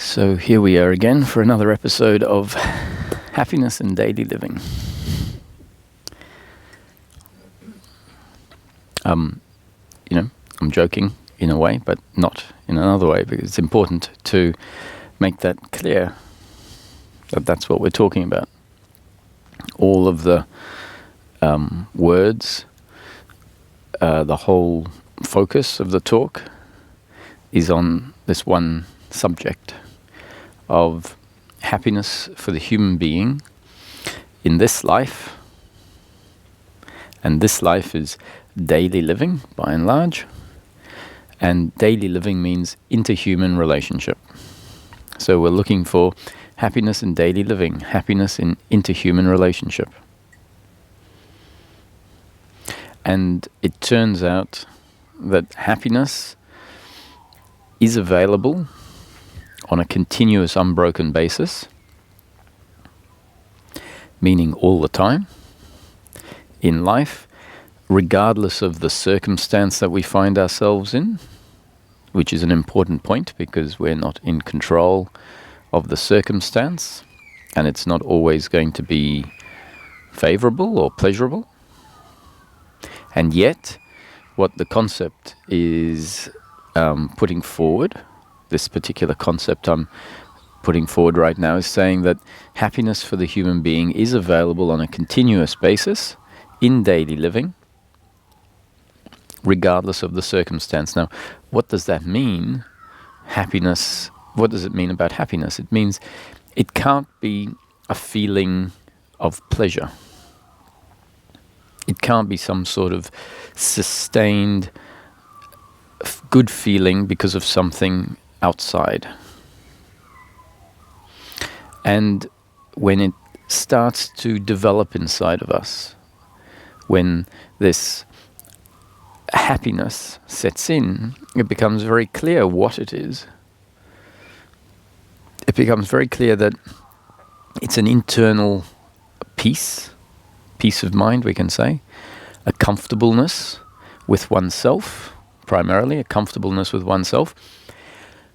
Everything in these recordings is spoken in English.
So here we are again for another episode of Happiness in Daily Living. I'm joking in a way, but not in another way, because it's important to make that clear that that's what we're talking about. All of the words, the whole focus of the talk is on this one subject of happiness for the human being in this life. And this life is daily living, by and large. And daily living means interhuman relationship. So we're looking for happiness in daily living, happiness in interhuman relationship. And it turns out that happiness is available on a continuous, unbroken basis, meaning all the time, in life, regardless of the circumstance that we find ourselves in, which is an important point because we're not in control of the circumstance, and it's not always going to be favorable or pleasurable. And yet, what the concept is putting forward, this particular concept I'm putting forward right now, is saying that happiness for the human being is available on a continuous basis in daily living, regardless of the circumstance. Now, what does that mean? Happiness, what does it mean about happiness? It means it can't be a feeling of pleasure. It can't be some sort of sustained good feeling because of something outside. And when it starts to develop inside of us, when this happiness sets in, it becomes very clear what it is. It becomes very clear that it's an internal peace of mind, we can say, a comfortableness with oneself, primarily a comfortableness with oneself,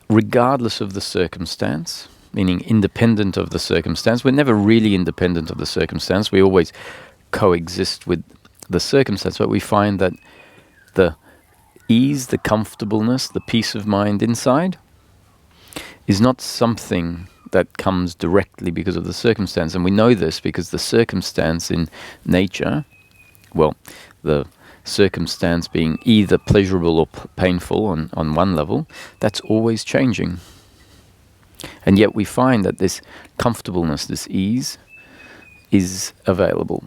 regardless of the circumstance, meaning independent of the circumstance. We're never really independent of the circumstance. We always coexist with the circumstance, but we find that the ease, the comfortableness, the peace of mind inside is not something that comes directly because of the circumstance. And we know this because the circumstance in nature, well, the circumstance being either pleasurable or painful on one level, that's always changing. And yet we find that this comfortableness, this ease, is available,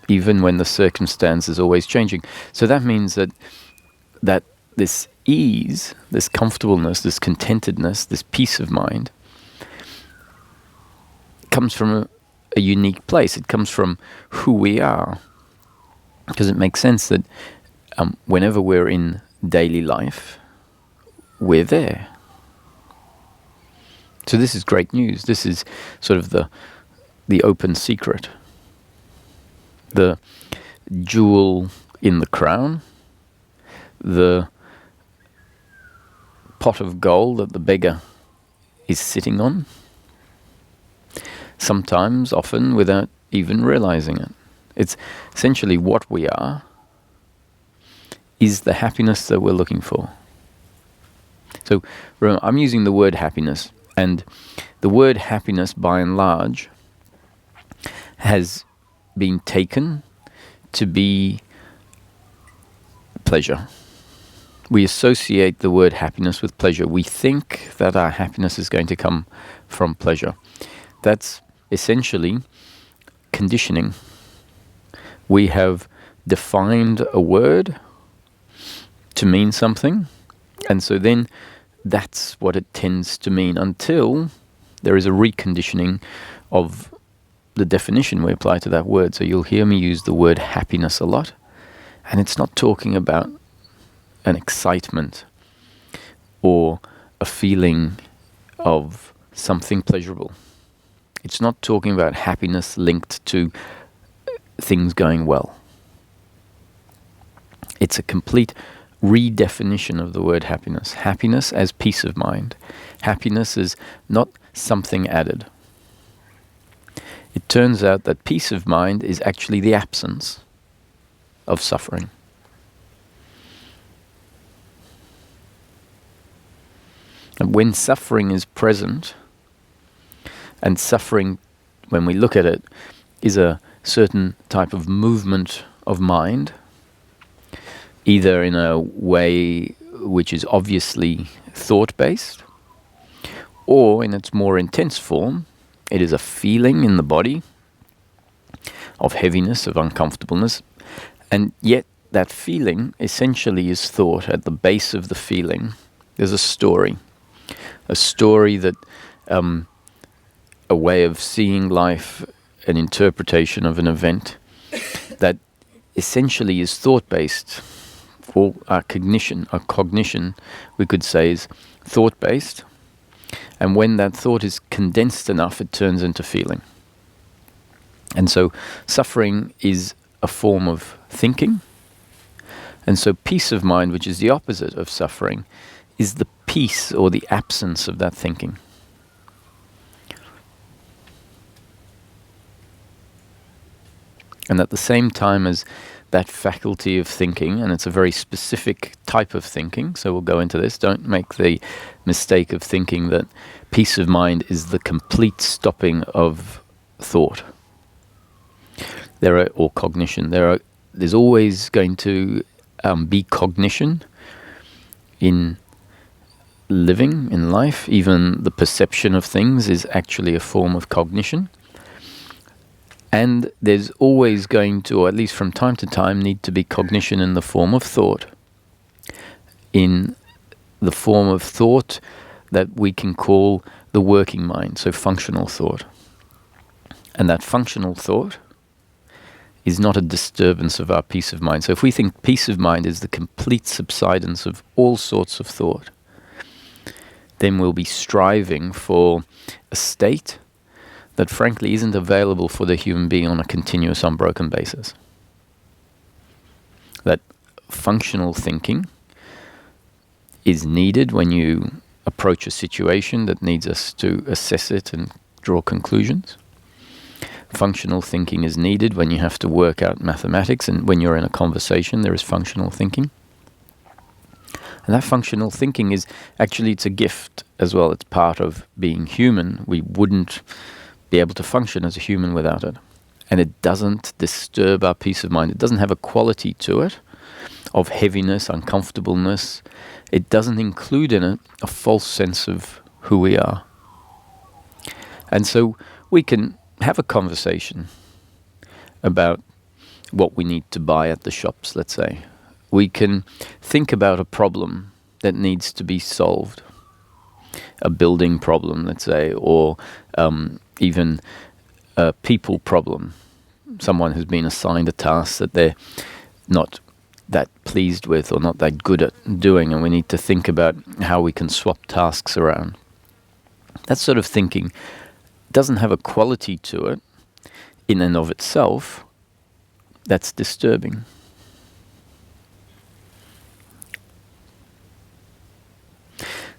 even when the circumstance is always changing. So that means that this ease, this comfortableness, this contentedness, this peace of mind comes from a unique place. It comes from who we are. Because it makes sense that whenever we're in daily life, we're there. So this is great news. This is sort of the open secret. The jewel in the crown, the pot of gold that the beggar is sitting on, sometimes, often, without even realizing it. It's essentially what we are is the happiness that we're looking for. So remember, I'm using the word happiness, and the word happiness, by and large, has been taken to be pleasure. We associate the word happiness with pleasure. We think that our happiness is going to come from pleasure. That's essentially conditioning. We have defined a word to mean something, and so then that's what it tends to mean until there is a reconditioning of the definition we apply to that word. So you'll hear me use the word happiness a lot, and it's not talking about an excitement or a feeling of something pleasurable. It's not talking about happiness linked to things going well. It's a complete redefinition of the word happiness. Happiness as peace of mind. Happiness is not something added. It turns out that peace of mind is actually the absence of suffering. And when suffering is present, and suffering, when we look at it, is a certain type of movement of mind, either in a way which is obviously thought-based, or in its more intense form, it is a feeling in the body of heaviness, of uncomfortableness, and yet that feeling essentially is thought. At the base of the feeling, there's a story that, a way of seeing life, an interpretation of an event that essentially is thought-based. Or our cognition, we could say, is thought-based. And when that thought is condensed enough, it turns into feeling. And so suffering is a form of thinking. And so peace of mind, which is the opposite of suffering, is the peace or the absence of that thinking. And at the same time as that faculty of thinking, and it's a very specific type of thinking, so we'll go into this. Don't make the mistake of thinking that peace of mind is the complete stopping of thought. Or cognition. There's always going to be cognition in living, in life. Even the perception of things is actually a form of cognition. And there's always going to, or at least from time to time, need to be cognition in the form of thought. In the form of thought that we can call the working mind, so functional thought. And that functional thought is not a disturbance of our peace of mind. So if we think peace of mind is the complete subsidence of all sorts of thought, then we'll be striving for a state that frankly isn't available for the human being on a continuous, unbroken basis. That functional thinking is needed when you approach a situation that needs us to assess it and draw conclusions. Functional thinking is needed when you have to work out mathematics, and when you're in a conversation, there is functional thinking. And that functional thinking is actually, it's a gift as well. It's part of being human. We wouldn't be able to function as a human without it. And it doesn't disturb our peace of mind. It doesn't have a quality to it of heaviness, uncomfortableness. It doesn't include in it a false sense of who we are. And so we can have a conversation about what we need to buy at the shops, let's say. We can think about a problem that needs to be solved. A building problem, let's say, or even a people problem. Someone who's been assigned a task that they're not that pleased with or not that good at doing, and we need to think about how we can swap tasks around. That sort of thinking doesn't have a quality to it in and of itself that's disturbing.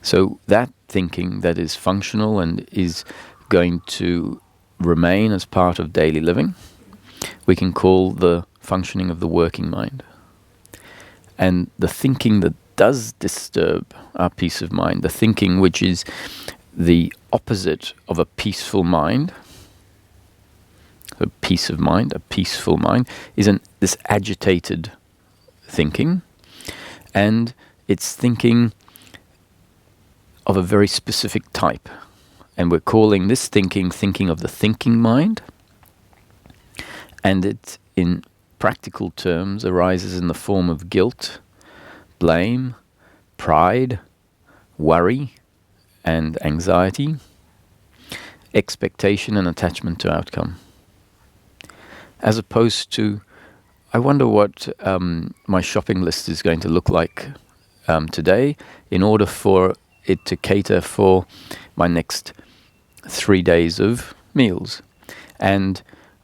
So that thinking that is functional and is going to remain as part of daily living, we can call the functioning of the working mind. And the thinking that does disturb our peace of mind, the thinking which is the opposite of a peaceful mind, a peace of mind, a peaceful mind, is this agitated thinking, and it's thinking of a very specific type. And we're calling this thinking of the thinking mind. And it, in practical terms, arises in the form of guilt, blame, pride, worry, and anxiety, expectation and attachment to outcome. As opposed to, I wonder what my shopping list is going to look like today in order for it to cater for my next 3 days of meals. And,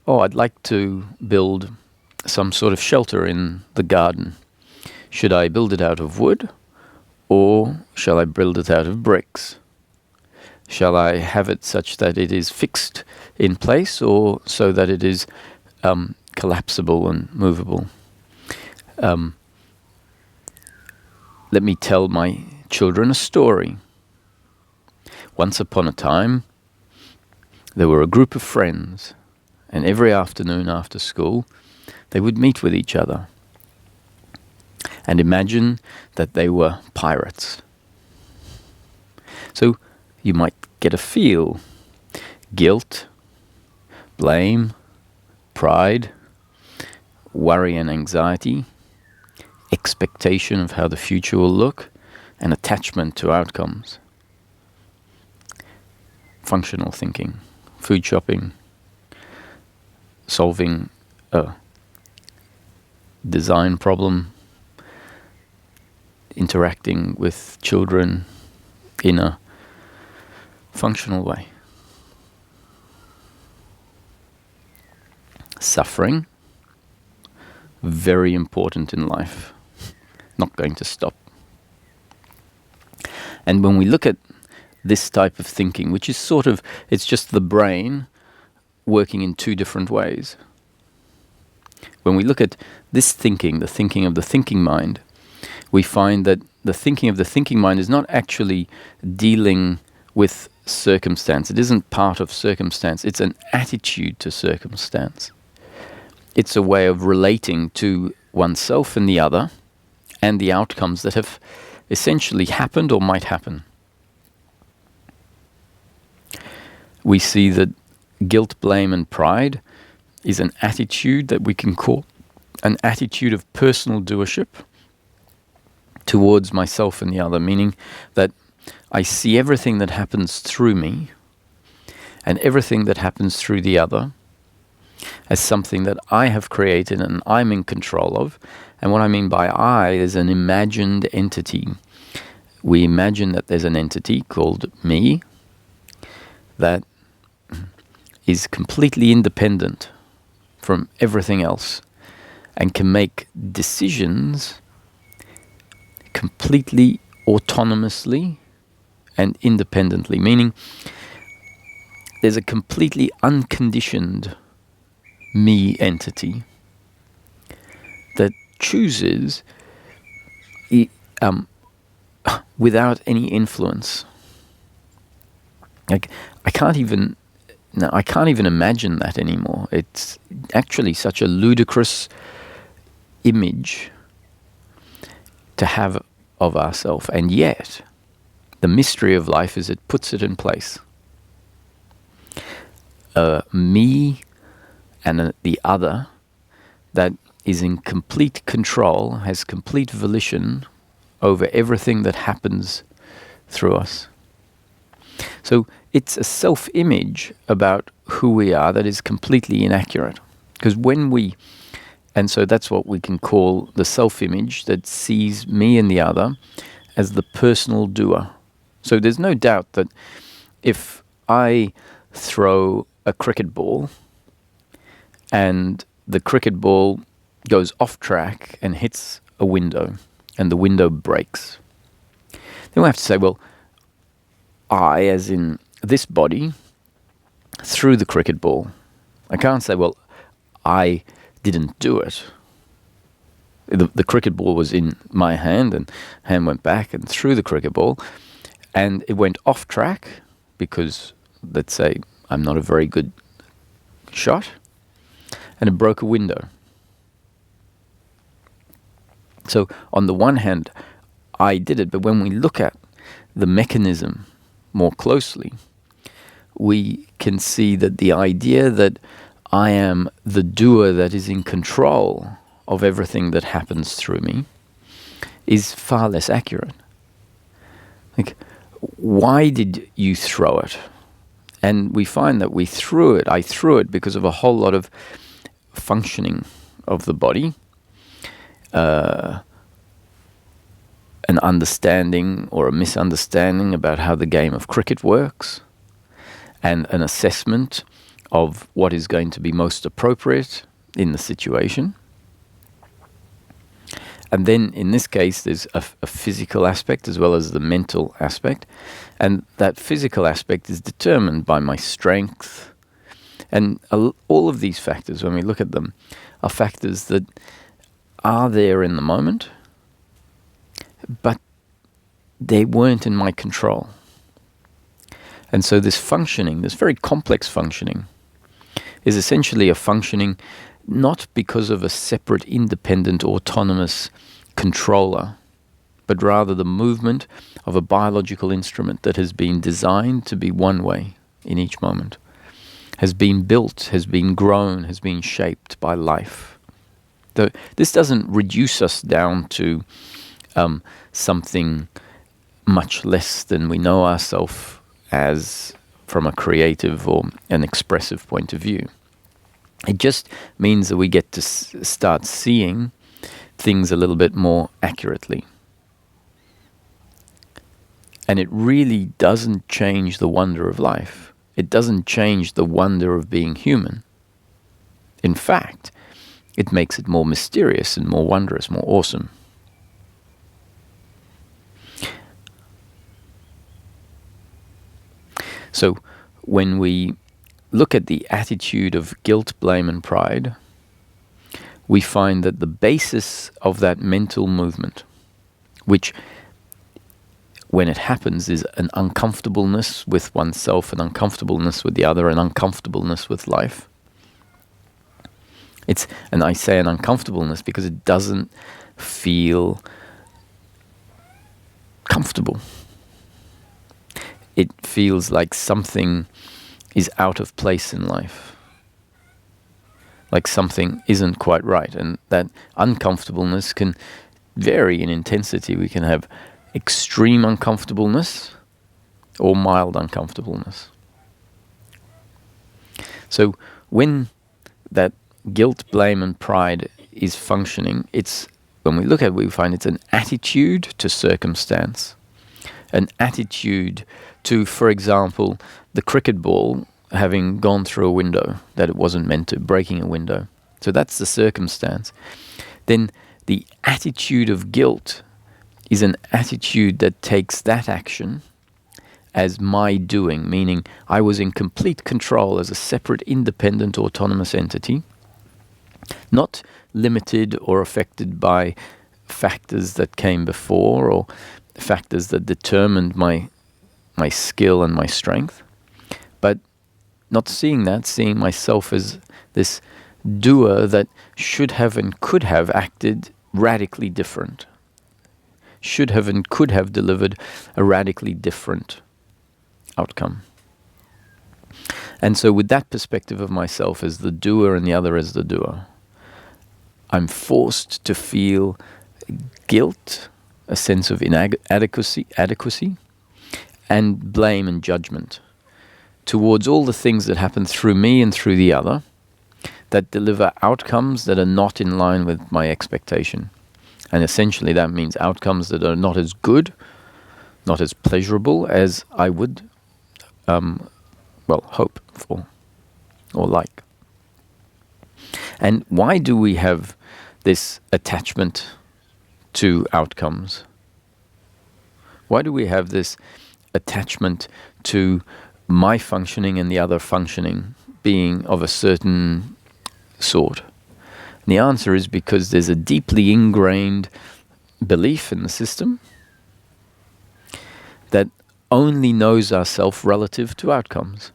I'd like to build some sort of shelter in the garden. Should I build it out of wood, or shall I build it out of bricks? Shall I have it such that it is fixed in place, or so that it is collapsible and movable? Let me tell my children a story. Once upon a time, there were a group of friends, and every afternoon after school, they would meet with each other and imagine that they were pirates. So you might get a feel: guilt, blame, pride, worry and anxiety, expectation of how the future will look, and attachment to outcomes. Functional thinking, food shopping, solving a design problem, interacting with children in a functional way. Suffering, very important in life, not going to stop. And when we look at this type of thinking, which is sort of, it's just the brain working in two different ways. When we look at this thinking, the thinking of the thinking mind, we find that the thinking of the thinking mind is not actually dealing with circumstance. It isn't part of circumstance. It's an attitude to circumstance. It's a way of relating to oneself and the other, and the outcomes that have essentially happened or might happen. We see that guilt, blame, and pride is an attitude that we can call an attitude of personal doership towards myself and the other, meaning that I see everything that happens through me and everything that happens through the other as something that I have created and I'm in control of. And what I mean by I is an imagined entity. We imagine that there's an entity called me that is completely independent from everything else and can make decisions completely autonomously and independently, meaning there's a completely unconditioned me entity that chooses without any influence. Like, I can't even imagine that anymore. It's actually such a ludicrous image to have of ourselves, and yet the mystery of life is it puts it in place. Me and the other that is in complete control, has complete volition over everything that happens through us. So it's a self-image about who we are that is completely inaccurate. Because and so that's what we can call the self-image that sees me and the other as the personal doer. So there's no doubt that if I throw a cricket ball and the cricket ball goes off track and hits a window and the window breaks, then we have to say, well, I, as in this body, threw the cricket ball. I can't say, well, I didn't do it. The cricket ball was in my hand, and hand went back and threw the cricket ball, and it went off track because, let's say, I'm not a very good shot, and it broke a window. So on the one hand, I did it, but when we look at the mechanism more closely, we can see that the idea that I am the doer that is in control of everything that happens through me is far less accurate. Like, why did you throw it? And we find that I threw it because of a whole lot of functioning of the body, an understanding or a misunderstanding about how the game of cricket works, and an assessment of what is going to be most appropriate in the situation. And then in this case, there's a physical aspect as well as the mental aspect. And that physical aspect is determined by my strength. And all of these factors, when we look at them, are factors that are there in the moment, but they weren't in my control. And so this functioning, this very complex functioning, is essentially a functioning not because of a separate, independent, autonomous controller, but rather the movement of a biological instrument that has been designed to be one way in each moment, has been built, has been grown, has been shaped by life. This doesn't reduce us down to something much less than we know ourselves as from a creative or an expressive point of view. It just means that we get to start seeing things a little bit more accurately. And it really doesn't change the wonder of life. It doesn't change the wonder of being human. In fact, it makes it more mysterious and more wondrous, more awesome. So when we look at the attitude of guilt, blame, and pride, we find that the basis of that mental movement, which when it happens is an uncomfortableness with oneself, an uncomfortableness with the other, an uncomfortableness with life. And I say an uncomfortableness because it doesn't feel comfortable. It feels like something is out of place in life, like something isn't quite right. And that uncomfortableness can vary in intensity. We can have extreme uncomfortableness or mild uncomfortableness. So when that guilt, blame, and pride is functioning, when we look at it, we find it's an attitude to circumstance, an attitude to, for example, the cricket ball having gone through a window that it wasn't meant to, breaking a window. So that's the circumstance. Then the attitude of guilt is an attitude that takes that action as my doing, meaning I was in complete control as a separate, independent, autonomous entity, not limited or affected by factors that came before or factors that determined my skill and my strength, but not seeing myself as this doer that should have and could have acted radically different, should have and could have delivered a radically different outcome. And so with that perspective of myself as the doer and the other as the doer, I'm forced to feel guilt, a sense of inadequacy, and blame and judgment towards all the things that happen through me and through the other that deliver outcomes that are not in line with my expectation. And essentially that means outcomes that are not as good, not as pleasurable as I would hope for or like. And why do we have this attachment to outcomes? Why do we have this attachment to my functioning and the other functioning being of a certain sort? And the answer is because there's a deeply ingrained belief in the system that only knows ourselves relative to outcomes.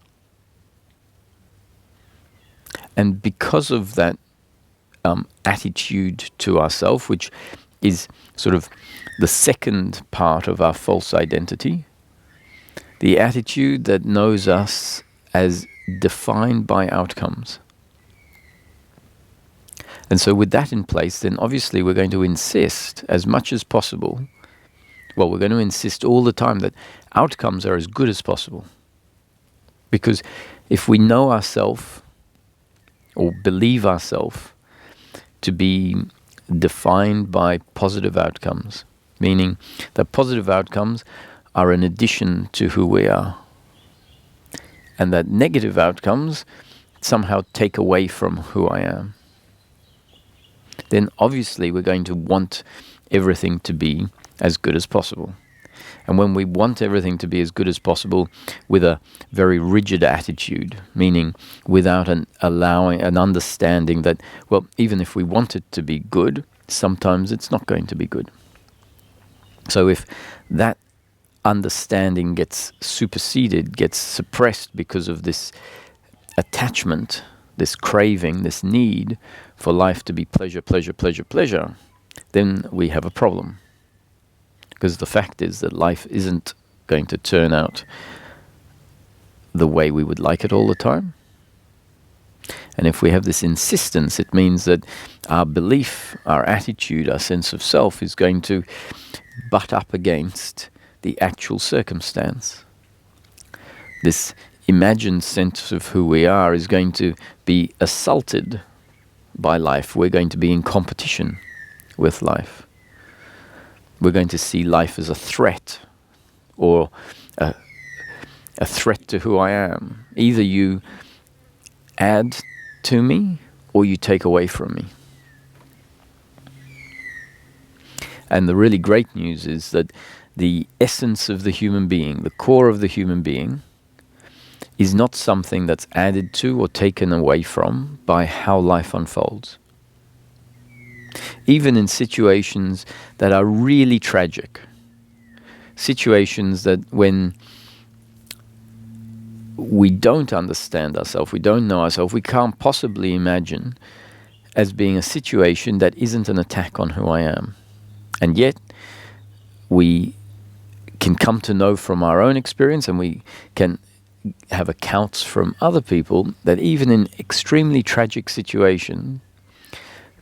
And because of that attitude to ourselves, which is sort of the second part of our false identity, the attitude that knows us as defined by outcomes. And so with that in place, then obviously we're going to insist as much as possible, we're going to insist all the time that outcomes are as good as possible. Because if we know ourselves or believe ourselves to be defined by positive outcomes, meaning that positive outcomes are an addition to who we are, and that negative outcomes somehow take away from who I am. then obviously we're going to want everything to be as good as possible. And when we want everything to be as good as possible with a very rigid attitude, meaning without an understanding that, well, even if we want it to be good, sometimes it's not going to be good. So if that understanding gets superseded, gets suppressed because of this attachment, this craving, this need for life to be pleasure, pleasure, pleasure, pleasure, then we have a problem. Because the fact is that life isn't going to turn out the way we would like it all the time. And if we have this insistence, it means that our belief, our attitude, our sense of self is going to butt up against the actual circumstance. This imagined sense of who we are is going to be assaulted by life. We're going to be in competition with life. We're going to see life as a threat, or a threat to who I am. Either you add to me or you take away from me. And the really great news is that the essence of the human being, the core of the human being, is not something that's added to or taken away from by how life unfolds. Even in situations that are really tragic, situations that when we don't understand ourselves, we don't know ourselves, we can't possibly imagine as being a situation that isn't an attack on who I am. And yet, we can come to know from our own experience, and we can have accounts from other people, that even in extremely tragic situations,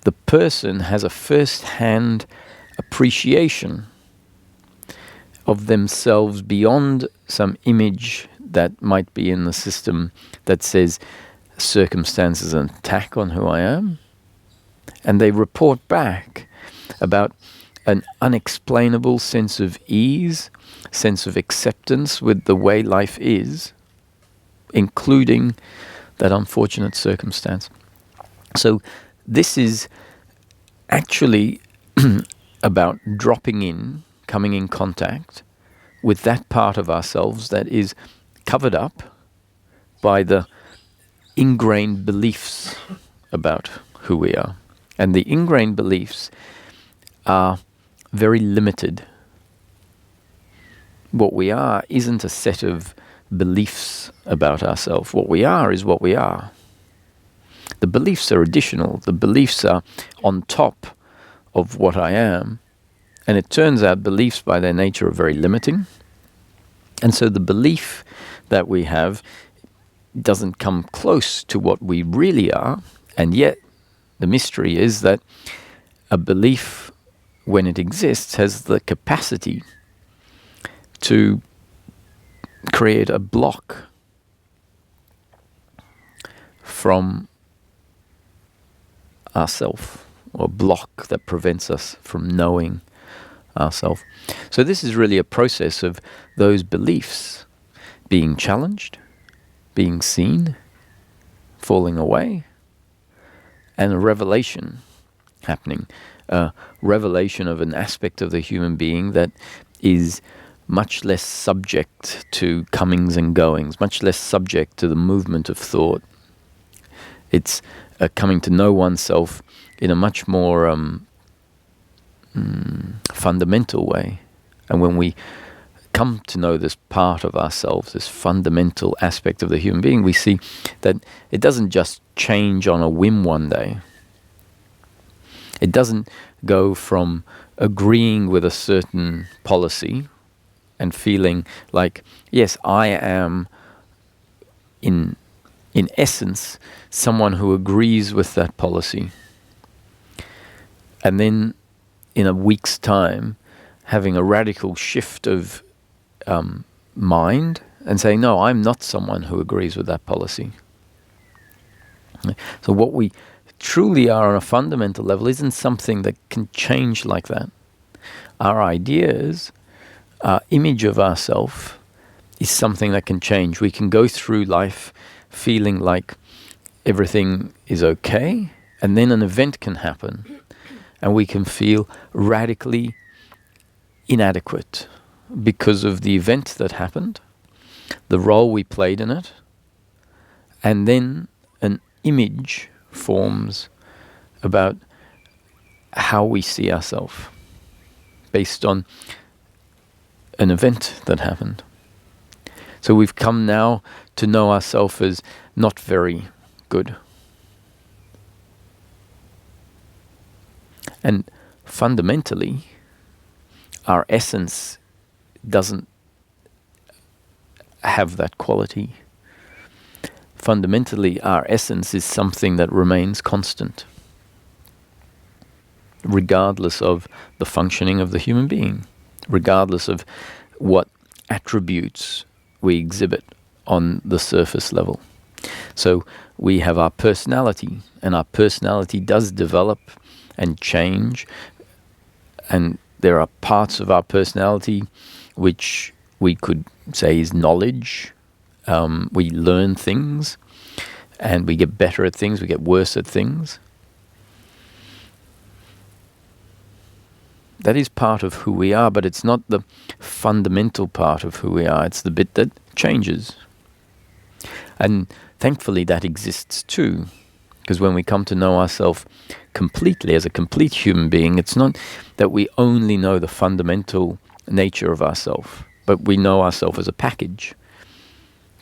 the person has a first-hand appreciation of themselves beyond some image that might be in the system that says circumstance is an attack on who I am. And they report back about an unexplainable sense of ease, sense of acceptance with the way life is, including that unfortunate circumstance. So this is actually about dropping in, coming in contact with that part of ourselves that is covered up by the ingrained beliefs about who we are. And the ingrained beliefs are very limited. What we are isn't a set of beliefs about ourselves. What we are is what we are. The beliefs are additional. The beliefs are on top of what I am. And it turns out beliefs by their nature are very limiting. And so the belief that we have doesn't come close to what we really are. And yet the mystery is that a belief, when it exists, has the capacity to create a block from ourself, or a block that prevents us from knowing ourself. So this is really a process of those beliefs being challenged, being seen, falling away, and a revelation happening. A revelation of an aspect of the human being that is much less subject to comings and goings, much less subject to the movement of thought. It's coming to know oneself in a much more fundamental way. And when we come to know this part of ourselves, this fundamental aspect of the human being, we see that it doesn't just change on a whim one day. It doesn't go from agreeing with a certain policy and feeling like, yes, I am in essence someone who agrees with that policy. And then in a week's time, having a radical shift of mind and saying, no, I'm not someone who agrees with that policy. So what we truly are on a fundamental level isn't something that can change like that. Our ideas, our image of ourselves is something that can change. We can go through life feeling like everything is okay, And then an event can happen, and we can feel radically inadequate because of the event that happened, the role we played in it, and then an image forms about how we see ourselves based on an event that happened. So we've come now to know ourselves as not very good. And fundamentally, our essence doesn't have that quality. Fundamentally, our essence is something that remains constant, regardless of the functioning of the human being, regardless of what attributes we exhibit on the surface level. So we have our personality, and our personality does develop and change, and there are parts of our personality which we could say is knowledge. We learn things, and we get better at things, we get worse at things. That is part of who we are, but it's not the fundamental part of who we are. It's the bit that changes. And thankfully that exists too. Because when we come to know ourselves completely as a complete human being, it's not that we only know the fundamental nature of ourselves, but we know ourselves as a package.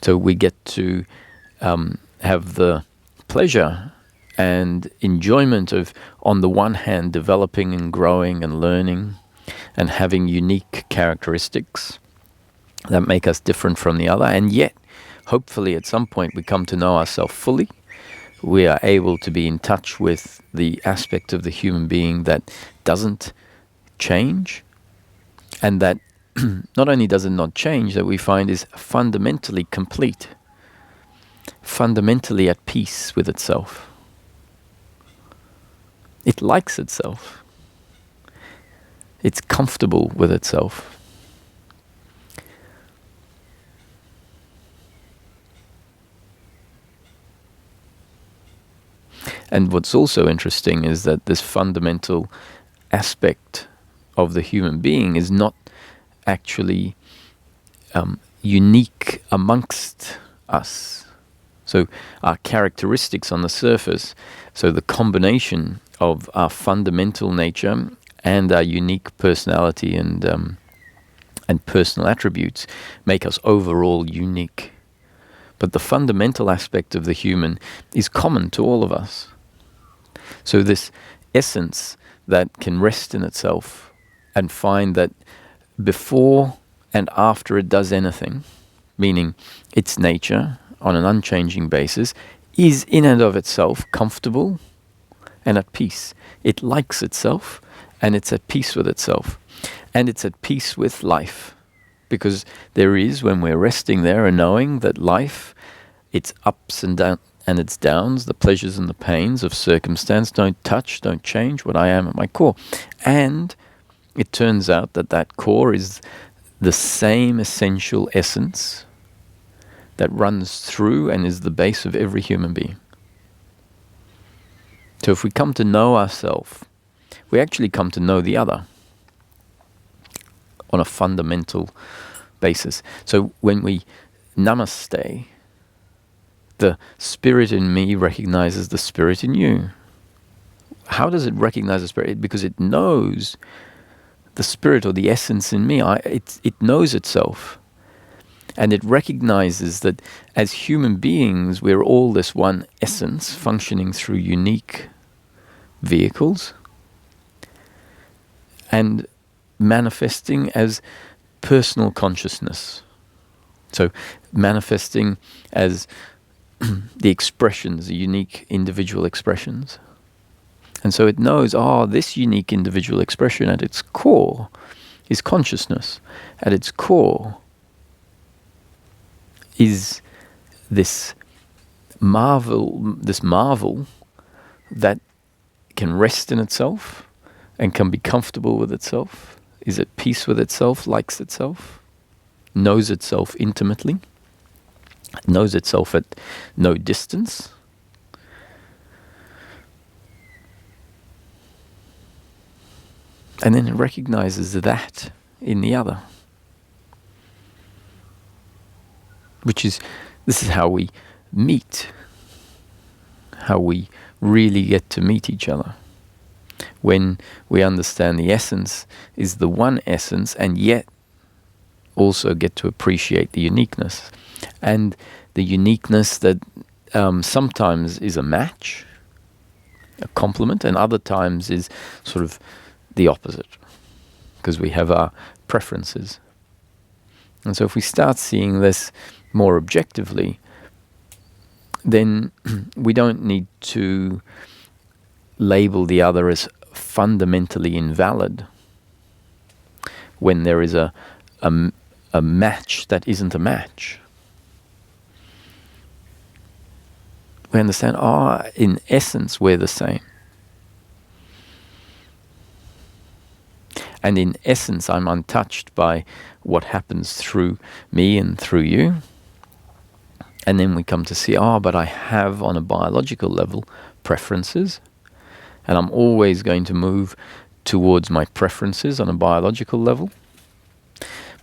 So we get to have the pleasure and enjoyment of, on the one hand, developing and growing and learning and having unique characteristics that make us different from the other. And yet, hopefully at some point we come to know ourselves fully. We are able to be in touch with the aspect of the human being that doesn't change, and that not only does it not change, that we find is fundamentally complete, fundamentally at peace with itself. It likes itself. It's comfortable with itself. And what's also interesting is that this fundamental aspect of the human being is not actually unique amongst us. So our characteristics on the surface, so the combination of our fundamental nature and our unique personality and personal attributes make us overall unique. But the fundamental aspect of the human is common to all of us. So this essence that can rest in itself and find that before and after it does anything, meaning its nature on an unchanging basis, is in and of itself comfortable and at peace. It likes itself, and it's at peace with itself. And it's at peace with life. Because there is, when we're resting there and knowing that life, its ups and its downs, the pleasures and the pains of circumstance don't change what I am at my core. And it turns out that that core is the same essential essence that runs through and is the base of every human being. So if we come to know ourselves, we actually come to know the other on a fundamental basis. So when we namaste, the spirit in me recognizes the spirit in you. How does it recognize the spirit? Because it knows the spirit or the essence in me. It knows itself. And it recognizes that as human beings, we're all this one essence functioning through unique vehicles and manifesting as personal consciousness. So manifesting as the expressions, the unique individual expressions. And so it knows, this unique individual expression at its core is consciousness. At its core is this marvel that can rest in itself and can be comfortable with itself, is at peace with itself, likes itself, knows itself intimately, knows itself at no distance, And then it recognizes that in the other. This is how we meet, how we really get to meet each other. When we understand the essence is the one essence, and yet also get to appreciate the uniqueness. And the uniqueness that sometimes is a match, a complement, and other times is sort of the opposite, because we have our preferences. And so if we start seeing this more objectively, then we don't need to label the other as fundamentally invalid when there is a match that isn't a match. We understand, in essence, we're the same. And in essence, I'm untouched by what happens through me and through you. And then we come to see, but I have, on a biological level, preferences. And I'm always going to move towards my preferences on a biological level.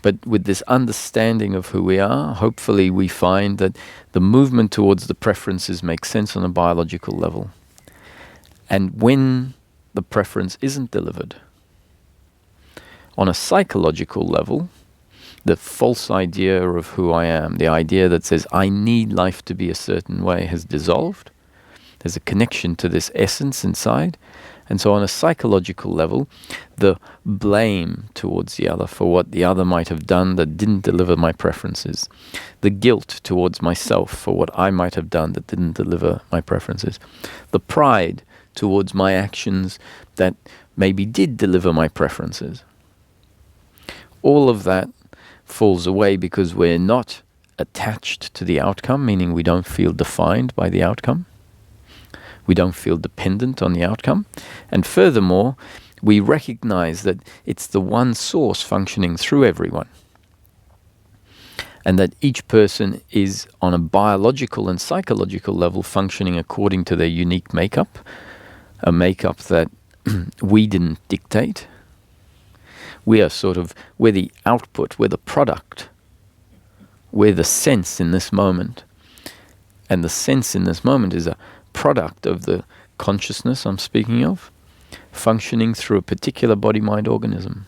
But with this understanding of who we are, hopefully we find that the movement towards the preferences makes sense on a biological level. And when the preference isn't delivered, on a psychological level, the false idea of who I am, the idea that says I need life to be a certain way, has dissolved. There's a connection to this essence inside. And so on a psychological level, the blame towards the other for what the other might have done that didn't deliver my preferences, the guilt towards myself for what I might have done that didn't deliver my preferences, the pride towards my actions that maybe did deliver my preferences. All of that falls away because we're not attached to the outcome, meaning we don't feel defined by the outcome. We don't feel dependent on the outcome. And furthermore, we recognize that it's the one source functioning through everyone. And that each person is on a biological and psychological level functioning according to their unique makeup, a makeup that we didn't dictate. We're the output, we're the product. We're the sense in this moment. And the sense in this moment is a product of the consciousness I'm speaking of, functioning through a particular body-mind organism,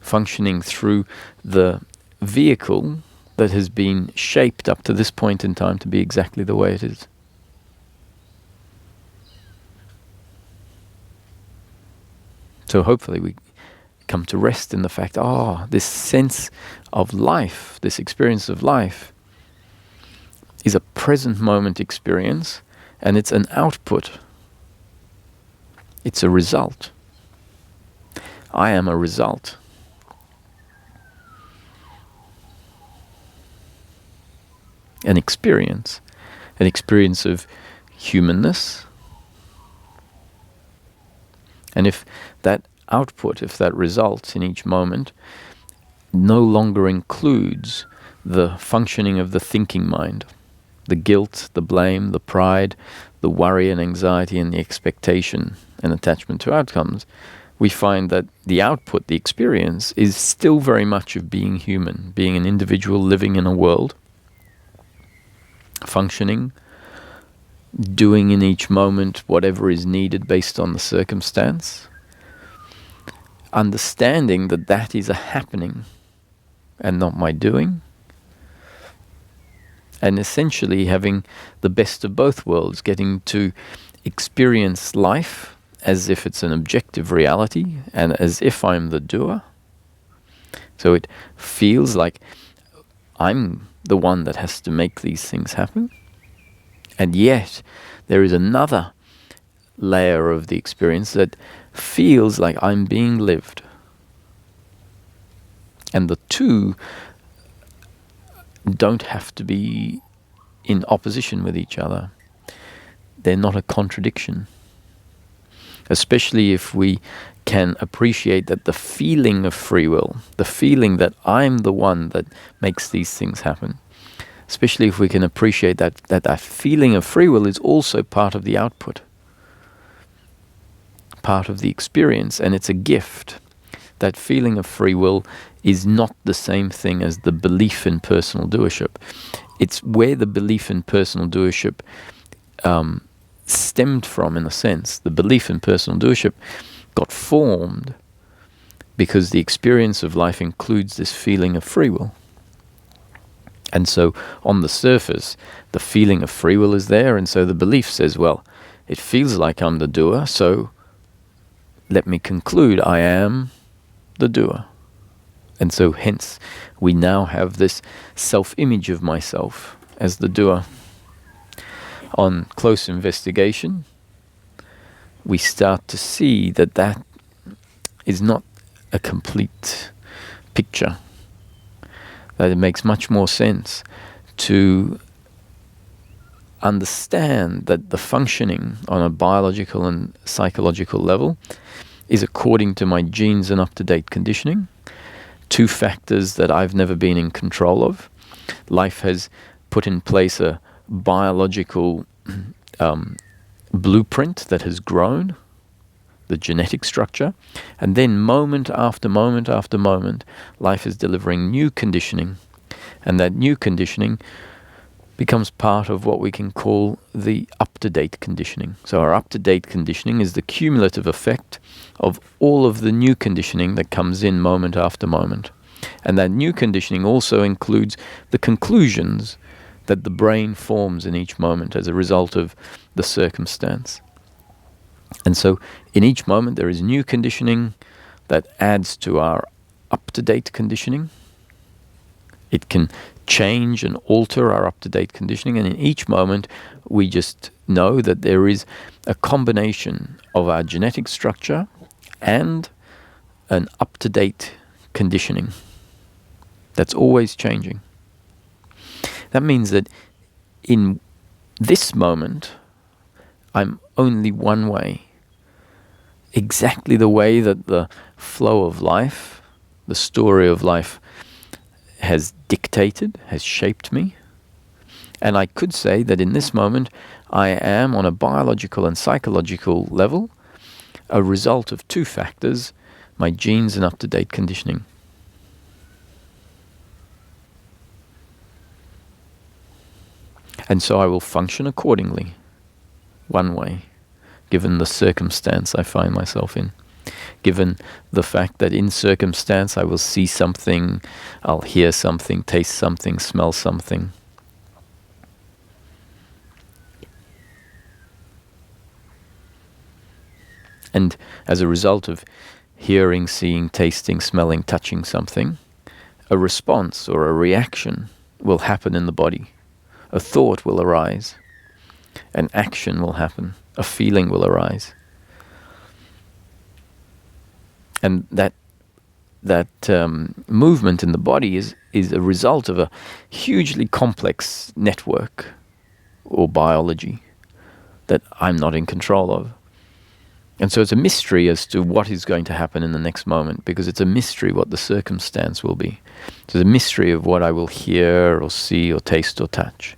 functioning through the vehicle that has been shaped up to this point in time to be exactly the way it is. So hopefully we come to rest in the fact, this sense of life, this experience of life, is a present moment experience, and it's an output. It's a result. I am a result. An experience of humanness. And if that output, if that result in each moment no longer includes the functioning of the thinking mind, the guilt, the blame, the pride, the worry and anxiety and the expectation and attachment to outcomes, we find that the output, the experience, is still very much of being human, being an individual living in a world, functioning, doing in each moment whatever is needed based on the circumstance, understanding that that is a happening and not my doing, and essentially having the best of both worlds, getting to experience life as if it's an objective reality and as if I'm the doer. So it feels like I'm the one that has to make these things happen. And yet there is another layer of the experience that feels like I'm being lived. And the two don't have to be in opposition with each other. They're not a contradiction. Especially if we can appreciate that the feeling of free will, the feeling that I'm the one that makes these things happen, especially if we can appreciate that feeling of free will is also part of the output. part of the experience, and it's a gift. That feeling of free will is not the same thing as the belief in personal doership. It's where the belief in personal doership stemmed from, in a sense. The belief in personal doership got formed because the experience of life includes this feeling of free will. And so on the surface, the feeling of free will is there, and so the belief says, well, it feels like I'm the doer, so let me conclude I am the doer. And so hence we now have this self-image of myself as the doer. On close investigation, we start to see that that is not a complete picture, that it makes much more sense to understand that the functioning on a biological and psychological level is according to my genes and up-to-date conditioning, two factors that I've never been in control of. Life has put in place a biological blueprint that has grown, the genetic structure, and then moment after moment after moment, life is delivering new conditioning, and that new conditioning becomes part of what we can call the up-to-date conditioning. So our up-to-date conditioning is the cumulative effect of all of the new conditioning that comes in moment after moment. And that new conditioning also includes the conclusions that the brain forms in each moment as a result of the circumstance. And so in each moment there is new conditioning that adds to our up-to-date conditioning. It can change and alter our up-to-date conditioning, and in each moment we just know that there is a combination of our genetic structure and an up-to-date conditioning that's always changing. That means that in this moment I'm only one way, exactly the way that the flow of life, the story of life has dictated, has shaped me. And I could say that in this moment I am, on a biological and psychological level, a result of two factors, my genes and up-to-date conditioning. And so I will function accordingly, one way, given the circumstance I find myself in. Given the fact that in circumstance I will see something, I'll hear something, taste something, smell something. And as a result of hearing, seeing, tasting, smelling, touching something, a response or a reaction will happen in the body. A thought will arise. An action will happen. A feeling will arise. And that movement in the body is a result of a hugely complex network or biology that I'm not in control of. And so it's a mystery as to what is going to happen in the next moment, because it's a mystery what the circumstance will be. It's a mystery of what I will hear or see or taste or touch.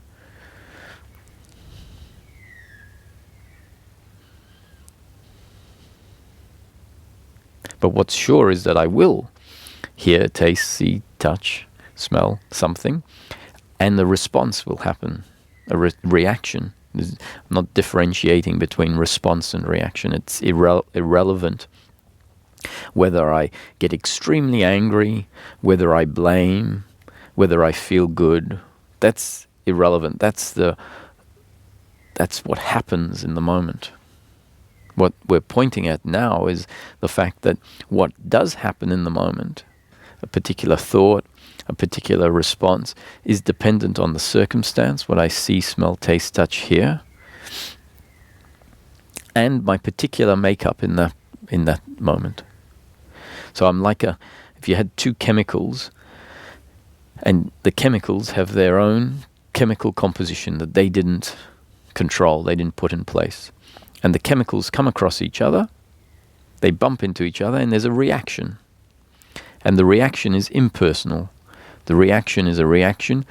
But what's sure is that I will hear, taste, see, touch, smell something, and the response will happen, a reaction. I'm not differentiating between response and reaction. It's irrelevant whether I get extremely angry, whether I blame, whether I feel good. That's irrelevant. That's what happens in the moment. What we're pointing at now is the fact that what does happen in the moment, a particular thought, a particular response, is dependent on the circumstance, what I see, smell, taste, touch, hear, and my particular makeup in that moment. So I'm like if you had two chemicals, and the chemicals have their own chemical composition that they didn't control, they didn't put in place. And the chemicals come across each other, they bump into each other, and there's a reaction. And the reaction is impersonal. The reaction is a reaction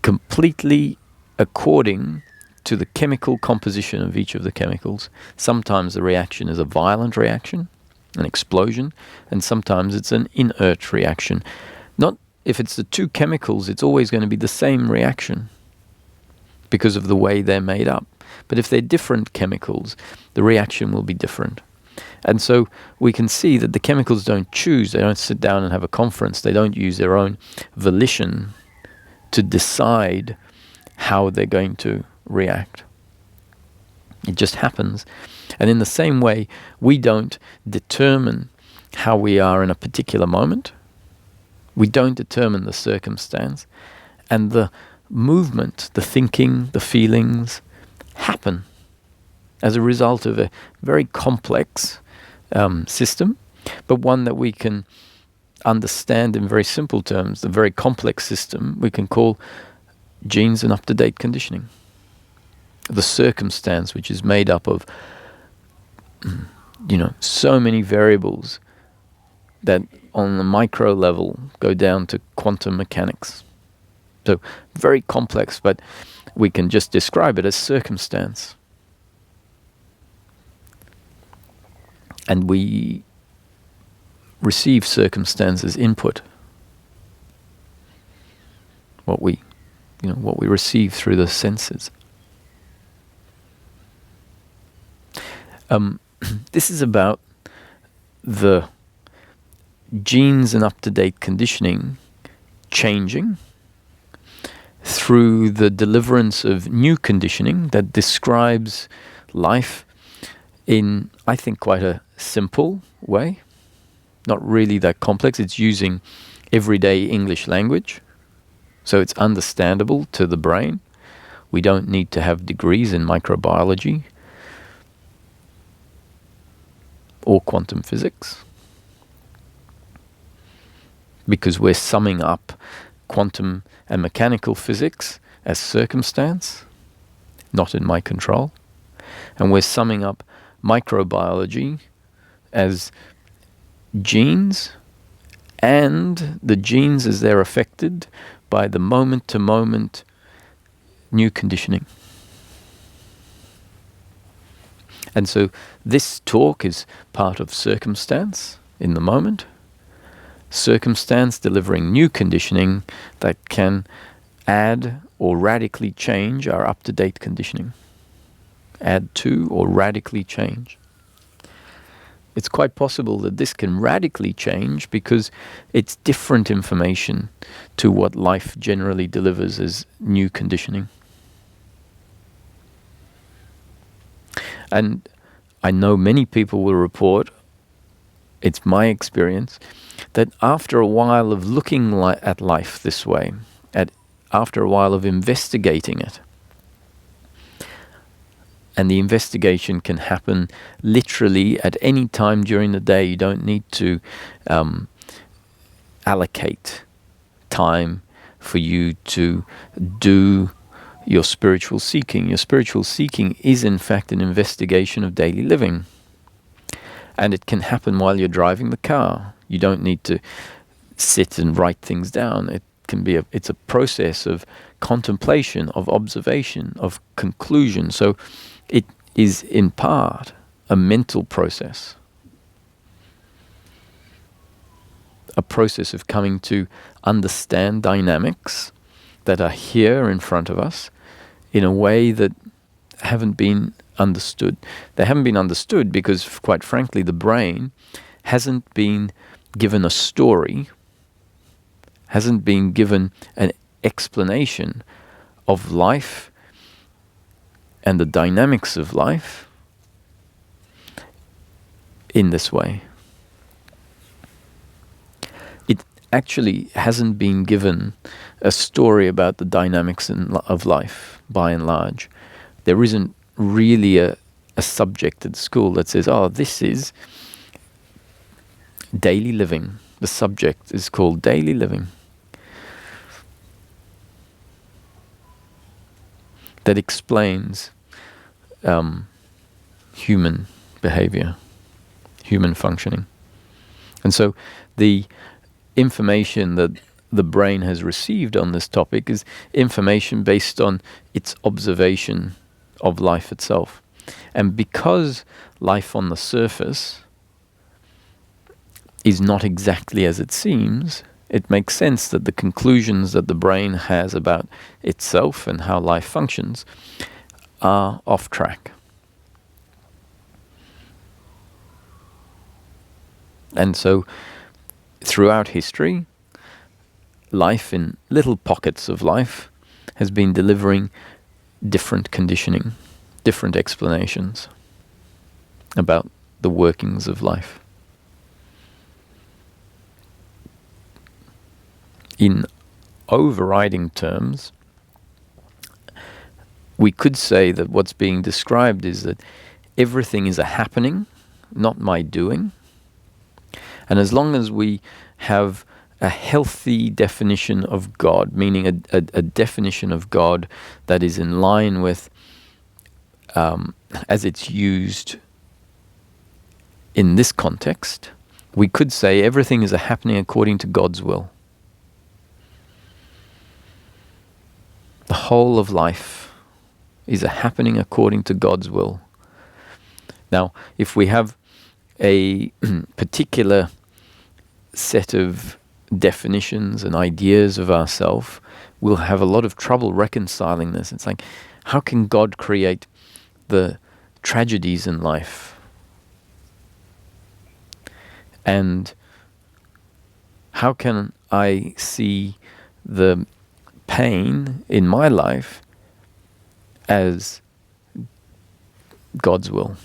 completely according to the chemical composition of each of the chemicals. Sometimes the reaction is a violent reaction, an explosion, and sometimes it's an inert reaction. Not if it's the two chemicals, it's always going to be the same reaction because of the way they're made up. But if they're different chemicals, the reaction will be different. And so we can see that the chemicals don't choose, they don't sit down and have a conference, they don't use their own volition to decide how they're going to react. It just happens. And in the same way, we don't determine how we are in a particular moment. We don't determine the circumstance. And the movement, the thinking, the feelings happen as a result of a very complex system, but one that we can understand in very simple terms. The very complex system we can call genes and up-to-date conditioning. The circumstance, which is made up of so many variables that on the micro level go down to quantum mechanics. So very complex, but we can just describe it as circumstance. And we receive circumstance as input. What we receive through the senses. This is about the genes and up-to-date conditioning changing through the deliverance of new conditioning that describes life in, I think, quite a simple way. Not really that complex. It's using everyday English language, so it's understandable to the brain. We don't need to have degrees in microbiology or quantum physics, because we're summing up quantum and mechanical physics as circumstance, not in my control, and we're summing up microbiology as genes, and the genes as they're affected by the moment-to-moment new conditioning. And so this talk is part of circumstance in the moment, circumstance delivering new conditioning that can add or radically change our up-to-date conditioning. Add to or radically change. It's quite possible that this can radically change because it's different information to what life generally delivers as new conditioning. And I know many people will report, it's my experience, that after a while of looking at life this way, after a while of investigating it, and the investigation can happen literally at any time during the day. You don't need to allocate time for you to do your spiritual seeking. Your spiritual seeking is in fact an investigation of daily living. And it can happen while you're driving the car. You don't need to sit and write things down. It's a process of contemplation, of observation, of conclusion. So it is in part a mental process. A process of coming to understand dynamics that are here in front of us in a way that haven't been understood. They haven't been understood because, quite frankly, the brain hasn't been given a story, hasn't been given an explanation of life and the dynamics of life in this way. It actually hasn't been given a story about the dynamics of life, by and large. There isn't really a subject at school that says, this is daily living. The subject is called daily living. That explains human behavior, human functioning. And so the information that the brain has received on this topic is information based on its observation of life itself. And because life on the surface is not exactly as it seems, it makes sense that the conclusions that the brain has about itself and how life functions are off track. And so, throughout history, life in little pockets of life has been delivering different conditioning, different explanations about the workings of life. In overriding terms, we could say that what's being described is that everything is a happening, not my doing. And as long as we have a healthy definition of God, meaning a definition of God that is in line with, as it's used in this context, we could say everything is a happening according to God's will. The whole of life is a happening according to God's will. Now, if we have a particular set of definitions and ideas of ourselves, we'll have a lot of trouble reconciling this. It's like, how can God create the tragedies in life? And how can I see the pain in my life as God's will?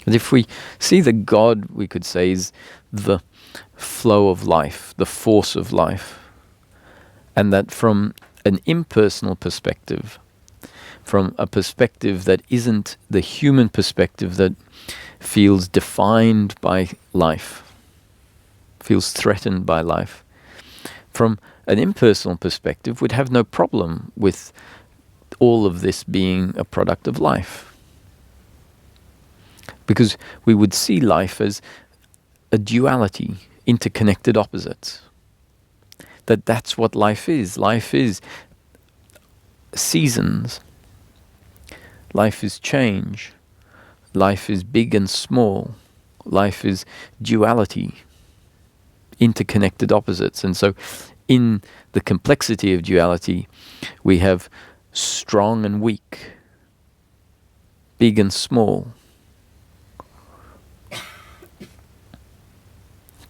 But if we see that God, we could say, is the flow of life, the force of life, and that from an impersonal perspective, from a perspective that isn't the human perspective that feels defined by life, feels threatened by life, from an impersonal perspective, we'd have no problem with all of this being a product of life. Because we would see life as a duality, interconnected opposites. That's what life is. Life is seasons. Life is change. Life is big and small. Life is duality, interconnected opposites. And so in the complexity of duality, we have strong and weak, big and small,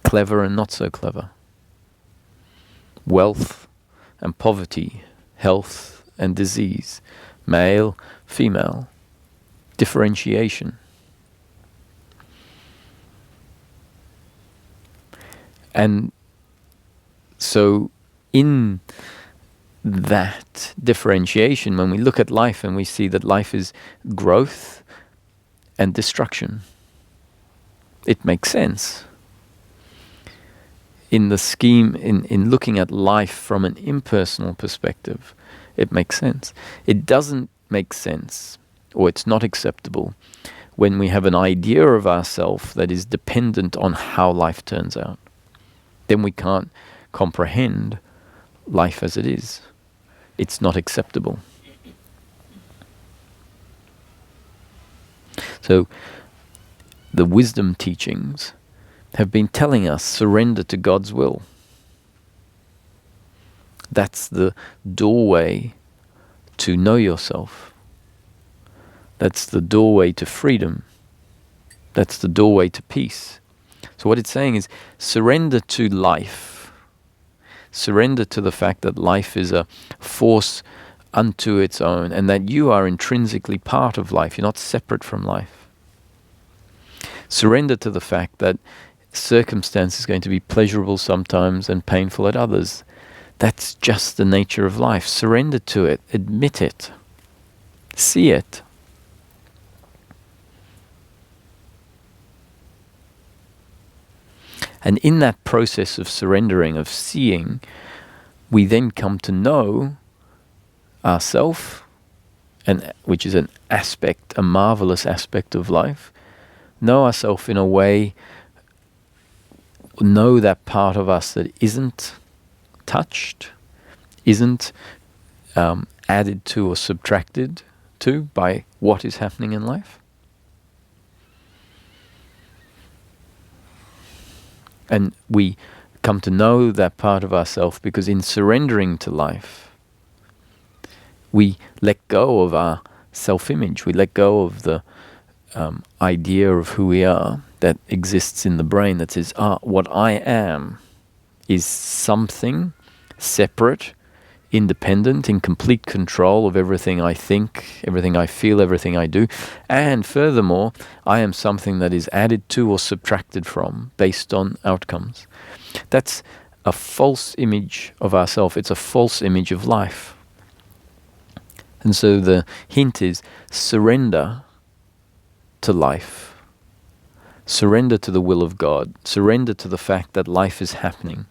clever and not so clever, wealth and poverty, health and disease, male, female, differentiation. And so in that differentiation, when we look at life and we see that life is growth and destruction, it makes sense. In the scheme, in looking at life from an impersonal perspective, it makes sense. It doesn't make sense, or it's not acceptable, when we have an idea of ourselves that is dependent on how life turns out. Then we can't comprehend life as it is. It's not acceptable. So, the wisdom teachings have been telling us, surrender to God's will. That's the doorway to know yourself. That's the doorway to freedom. That's the doorway to peace. So what it's saying is, surrender to life. Surrender to the fact that life is a force unto its own, and that you are intrinsically part of life. You're not separate from life. Surrender to the fact that circumstance is going to be pleasurable sometimes and painful at others. That's just the nature of life. Surrender to it. Admit it. See it. And in that process of surrendering, of seeing, we then come to know ourself, and which is an aspect, a marvelous aspect of life. Know ourselves in a way, know that part of us that isn't touched, isn't added to or subtracted to by what is happening in life. And we come to know that part of ourselves because in surrendering to life, we let go of our self-image. We let go of the idea of who we are that exists in the brain that says, what I am is something separate, independent, in complete control of everything I think, everything I feel, everything I do. And furthermore, I am something that is added to or subtracted from based on outcomes. That's a false image of ourselves. It's a false image of life. And so the hint is surrender to life. Surrender to the will of God. Surrender to the fact that life is happening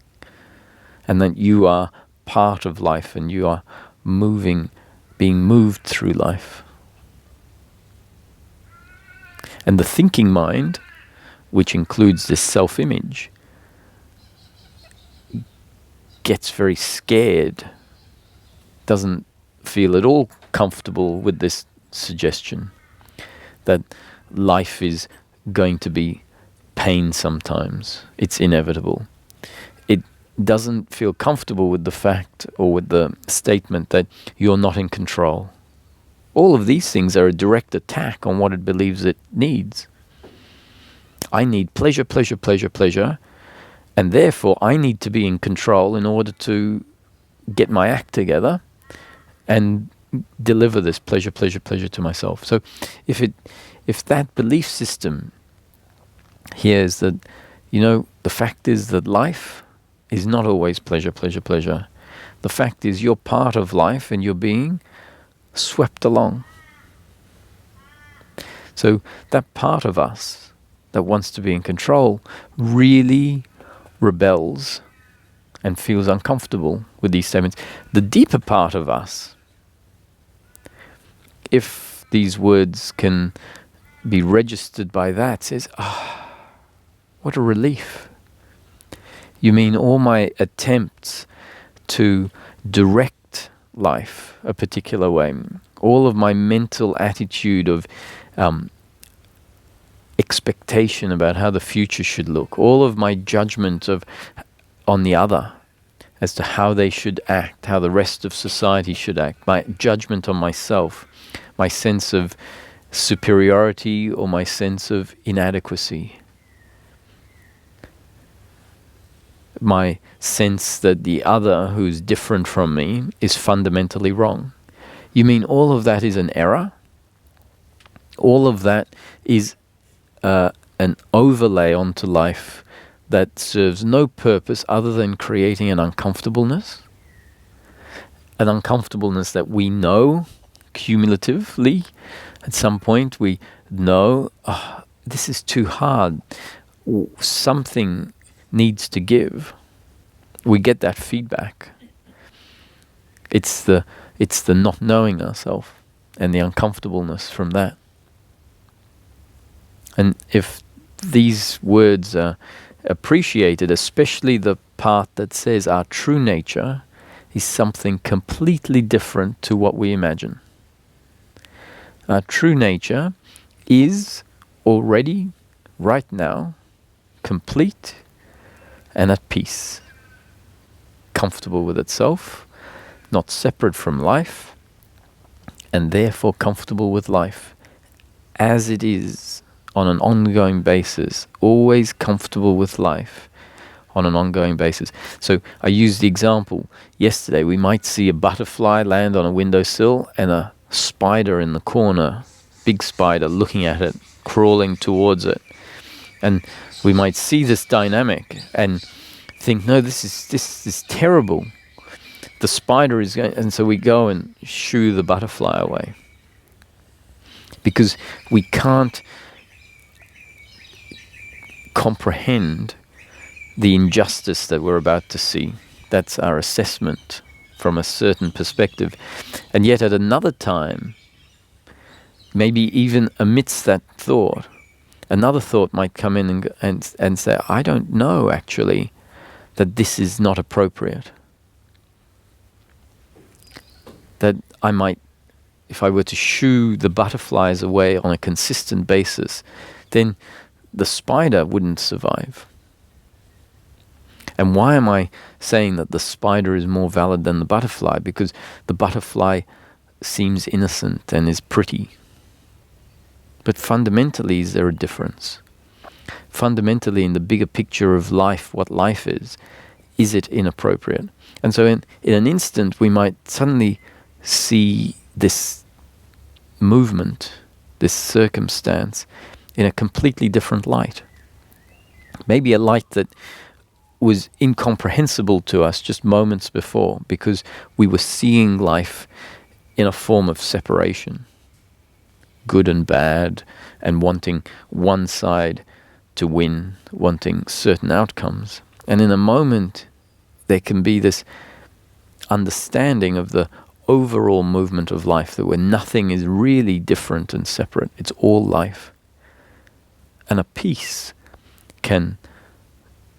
and that you are part of life and you are being moved through life. And the thinking mind, which includes this self-image, gets very scared, doesn't feel at all comfortable with this suggestion that life is going to be pain sometimes. It's inevitable. It doesn't feel comfortable with the fact or with the statement that you're not in control. All of these things are a direct attack on what it believes it needs. I need pleasure, pleasure, pleasure, pleasure, and therefore I need to be in control in order to get my act together and deliver this pleasure, pleasure, pleasure to myself. So if that belief system hears that, the fact is that life is not always pleasure, pleasure, pleasure. The fact is you're part of life and you're being swept along. So that part of us that wants to be in control really rebels and feels uncomfortable with these statements. The deeper part of us, if these words can be registered by that, says, what a relief. You mean all my attempts to direct life a particular way, all of my mental attitude of expectation about how the future should look, all of my judgment on the other as to how they should act, how the rest of society should act, my judgment on myself, my sense of superiority or my sense of inadequacy, my sense that the other who's different from me is fundamentally wrong. You mean all of that is an error? All of that is an overlay onto life that serves no purpose other than creating an uncomfortableness? An uncomfortableness that we know cumulatively. At some point we know, this is too hard. Something needs to give. We get that feedback. It's the not knowing ourselves and the uncomfortableness from that. And if these words are appreciated, especially the part that says our true nature is something completely different to what we imagine. Our true nature is already, right now, complete and at peace, comfortable with itself, not separate from life, and therefore comfortable with life as it is on an ongoing basis, always comfortable with life on an ongoing basis. So I used the example yesterday. We might see a butterfly land on a windowsill and a spider in the corner, big spider looking at it, crawling towards it. And we might see this dynamic and think, no, this is terrible. The spider is going, and so we go and shoo the butterfly away. Because we can't comprehend the injustice that we're about to see. That's our assessment from a certain perspective. And yet at another time, maybe even amidst that thought, another thought might come in and say, I don't know actually that this is not appropriate. that I might, if I were to shoo the butterflies away on a consistent basis, then the spider wouldn't survive. And why am I saying that the spider is more valid than the butterfly? Because the butterfly seems innocent and is pretty. But fundamentally, is there a difference? Fundamentally, in the bigger picture of life, what life is it inappropriate? And so in an instant, we might suddenly see this movement, this circumstance, in a completely different light. Maybe a light that was incomprehensible to us just moments before, because we were seeing life in a form of separation, good and bad, and wanting one side to win, wanting certain outcomes. And in a moment, there can be this understanding of the overall movement of life, that where nothing is really different and separate, it's all life. And a peace can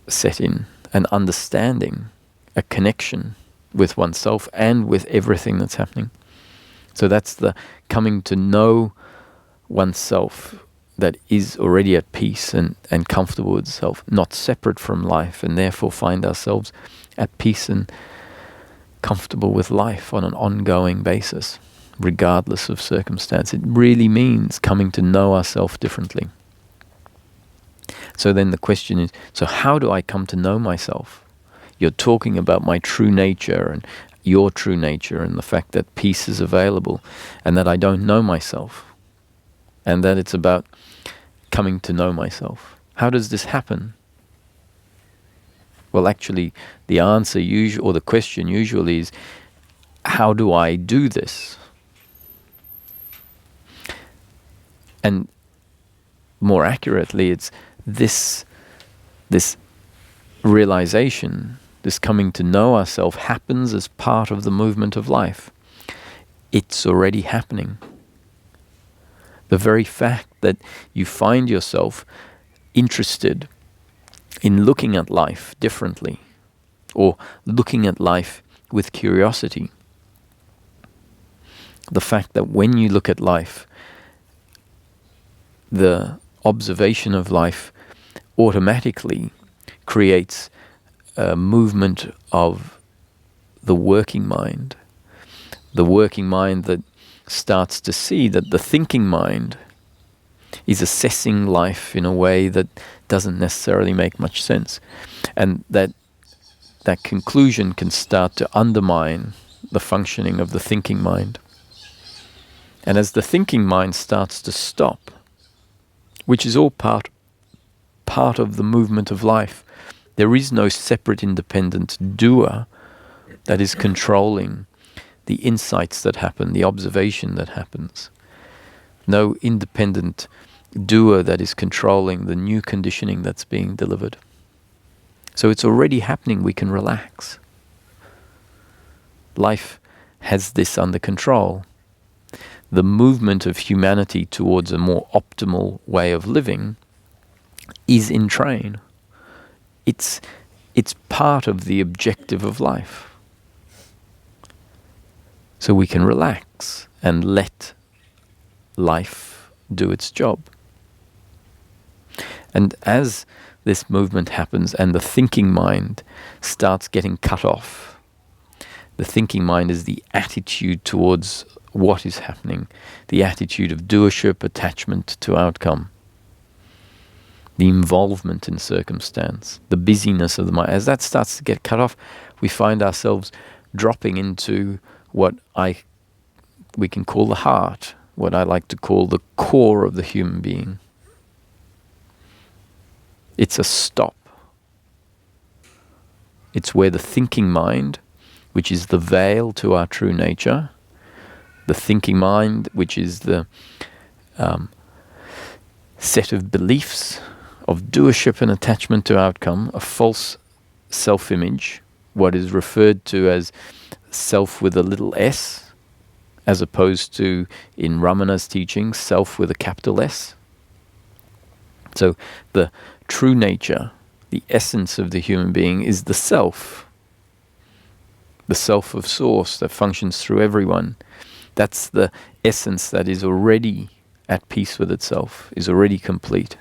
set in, an understanding, a connection with oneself and with everything that's happening. So that's the coming to know oneself that is already at peace and comfortable with itself, not separate from life, and therefore find ourselves at peace and comfortable with life on an ongoing basis, regardless of circumstance. It really means coming to know ourselves differently. So then the question is, so how do I come to know myself? You're talking about my true nature and your true nature, and the fact that peace is available and that I don't know myself, and that it's about coming to know myself. How does this happen? Well, actually, the answer or the question usually is, how do I do this? And more accurately, it's this realization, this coming to know ourselves, happens as part of the movement of life. It's already happening. The very fact that you find yourself interested in looking at life differently, or looking at life with curiosity. The fact that when you look at life, the observation of life automatically creates a movement of the working mind that starts to see that the thinking mind is assessing life in a way that doesn't necessarily make much sense, and that conclusion can start to undermine the functioning of the thinking mind. And as the thinking mind starts to stop, which is all part of the movement of life, there is no separate independent doer that is controlling the insights that happen, the observation that happens. No independent doer that is controlling the new conditioning that's being delivered. So it's already happening, we can relax. Life has this under control. The movement of humanity towards a more optimal way of living is in train. It's part of the objective of life. So we can relax and let life do its job. And as this movement happens and the thinking mind starts getting cut off, the thinking mind is the attitude towards what is happening, the attitude of doership, attachment to outcome, the involvement in circumstance, the busyness of the mind. As that starts to get cut off, we find ourselves dropping into what we can call the heart, what I like to call the core of the human being. It's a stop. It's where the thinking mind, which is the veil to our true nature, the thinking mind, which is the set of beliefs of doership and attachment to outcome, a false self-image, what is referred to as self with a little s, as opposed to, in Ramana's teaching, self with a capital S. So the true nature, the essence of the human being, is the self, the self of source that functions through everyone. That's the essence that is already at peace with itself, is already complete.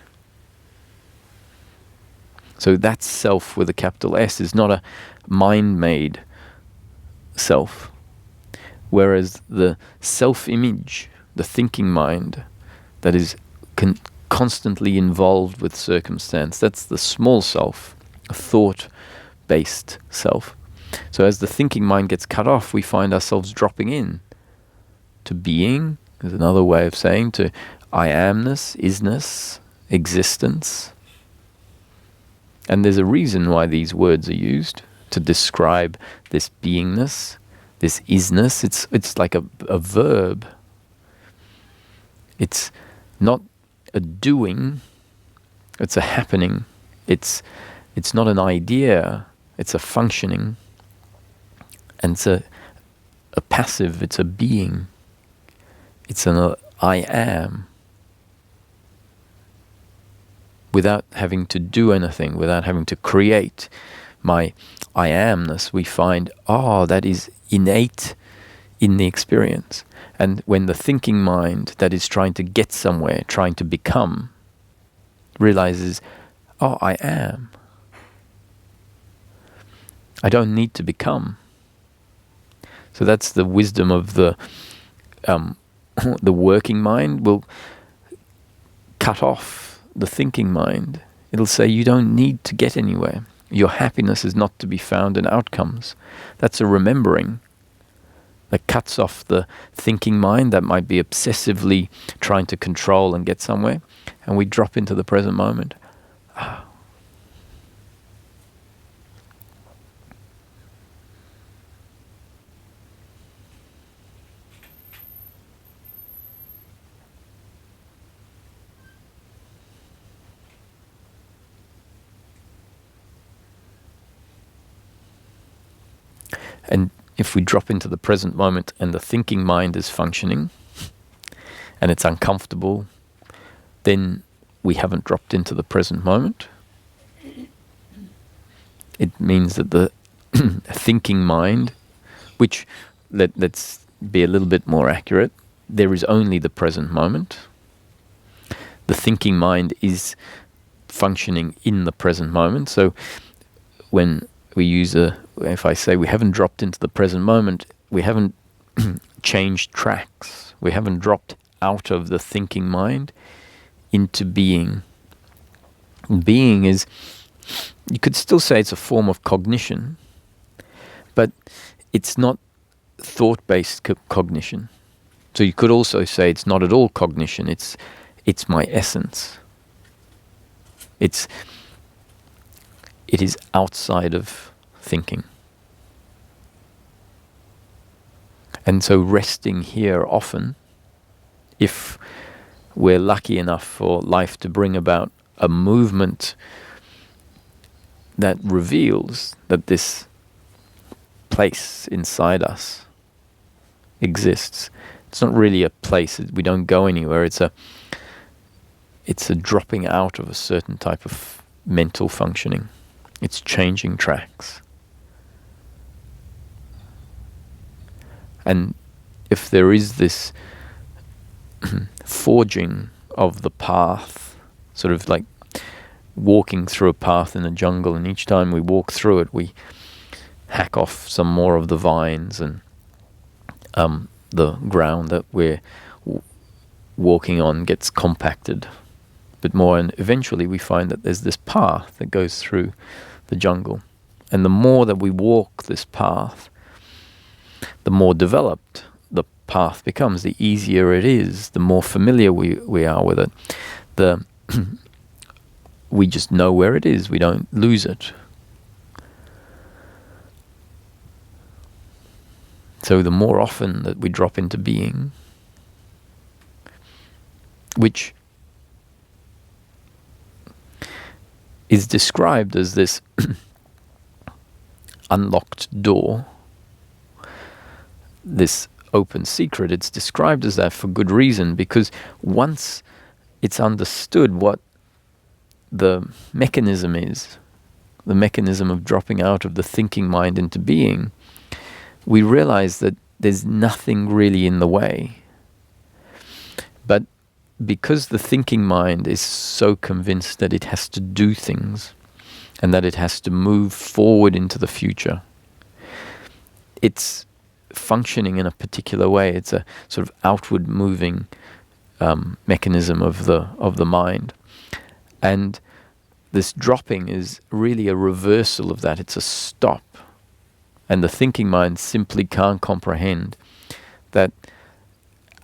So that self with a capital S is not a mind-made self, whereas the self-image, the thinking mind that is constantly involved with circumstance, that's the small self, a thought-based self. So as the thinking mind gets cut off, we find ourselves dropping in to being, is another way of saying, to I amness, isness, existence. And there's a reason why these words are used to describe this beingness, this isness. It's like a verb. It's not a doing, it's a happening. It's not an idea, it's a functioning. And it's a passive, it's a being. It's an I am. Without having to do anything, without having to create my I amness, we find, that is innate in the experience. And when the thinking mind that is trying to get somewhere, trying to become, realizes, I am. I don't need to become. So that's the wisdom of the working mind will cut off the thinking mind. It'll say you don't need to get anywhere. Your happiness is not to be found in outcomes. That's a remembering that cuts off the thinking mind that might be obsessively trying to control and get somewhere, and we drop into the present moment. And if we drop into the present moment and the thinking mind is functioning and it's uncomfortable, then we haven't dropped into the present moment. It means that the thinking mind, which, let's be a little bit more accurate, there is only the present moment. The thinking mind is functioning in the present moment. So when we use if I say we haven't dropped into the present moment, we haven't changed tracks. We haven't dropped out of the thinking mind into being. Being is, you could still say it's a form of cognition, but it's not thought-based cognition. So you could also say it's not at all cognition, it's my essence. It is outside of thinking. And so resting here often, if we're lucky enough for life to bring about a movement that reveals that this place inside us exists. It's not really a place, we don't go anywhere, it's a dropping out of a certain type of mental functioning. It's changing tracks. And if there is this forging of the path, sort of like walking through a path in a jungle, and each time we walk through it, we hack off some more of the vines, and the ground that we're walking on gets compacted a bit more, and eventually we find that there's this path that goes through the jungle. And the more that we walk this path, the more developed the path becomes, the easier it is, the more familiar we are with it. We just know where it is, we don't lose it. So the more often that we drop into being, which is described as this unlocked door, this open secret, it's described as that for good reason, because once it's understood what the mechanism is, the mechanism of dropping out of the thinking mind into being, we realize that there's nothing really in the way. But because the thinking mind is so convinced that it has to do things and that it has to move forward into the future, it's functioning in a particular way. It's a sort of outward moving mechanism of the mind. And this dropping is really a reversal of that. It's a stop. And the thinking mind simply can't comprehend that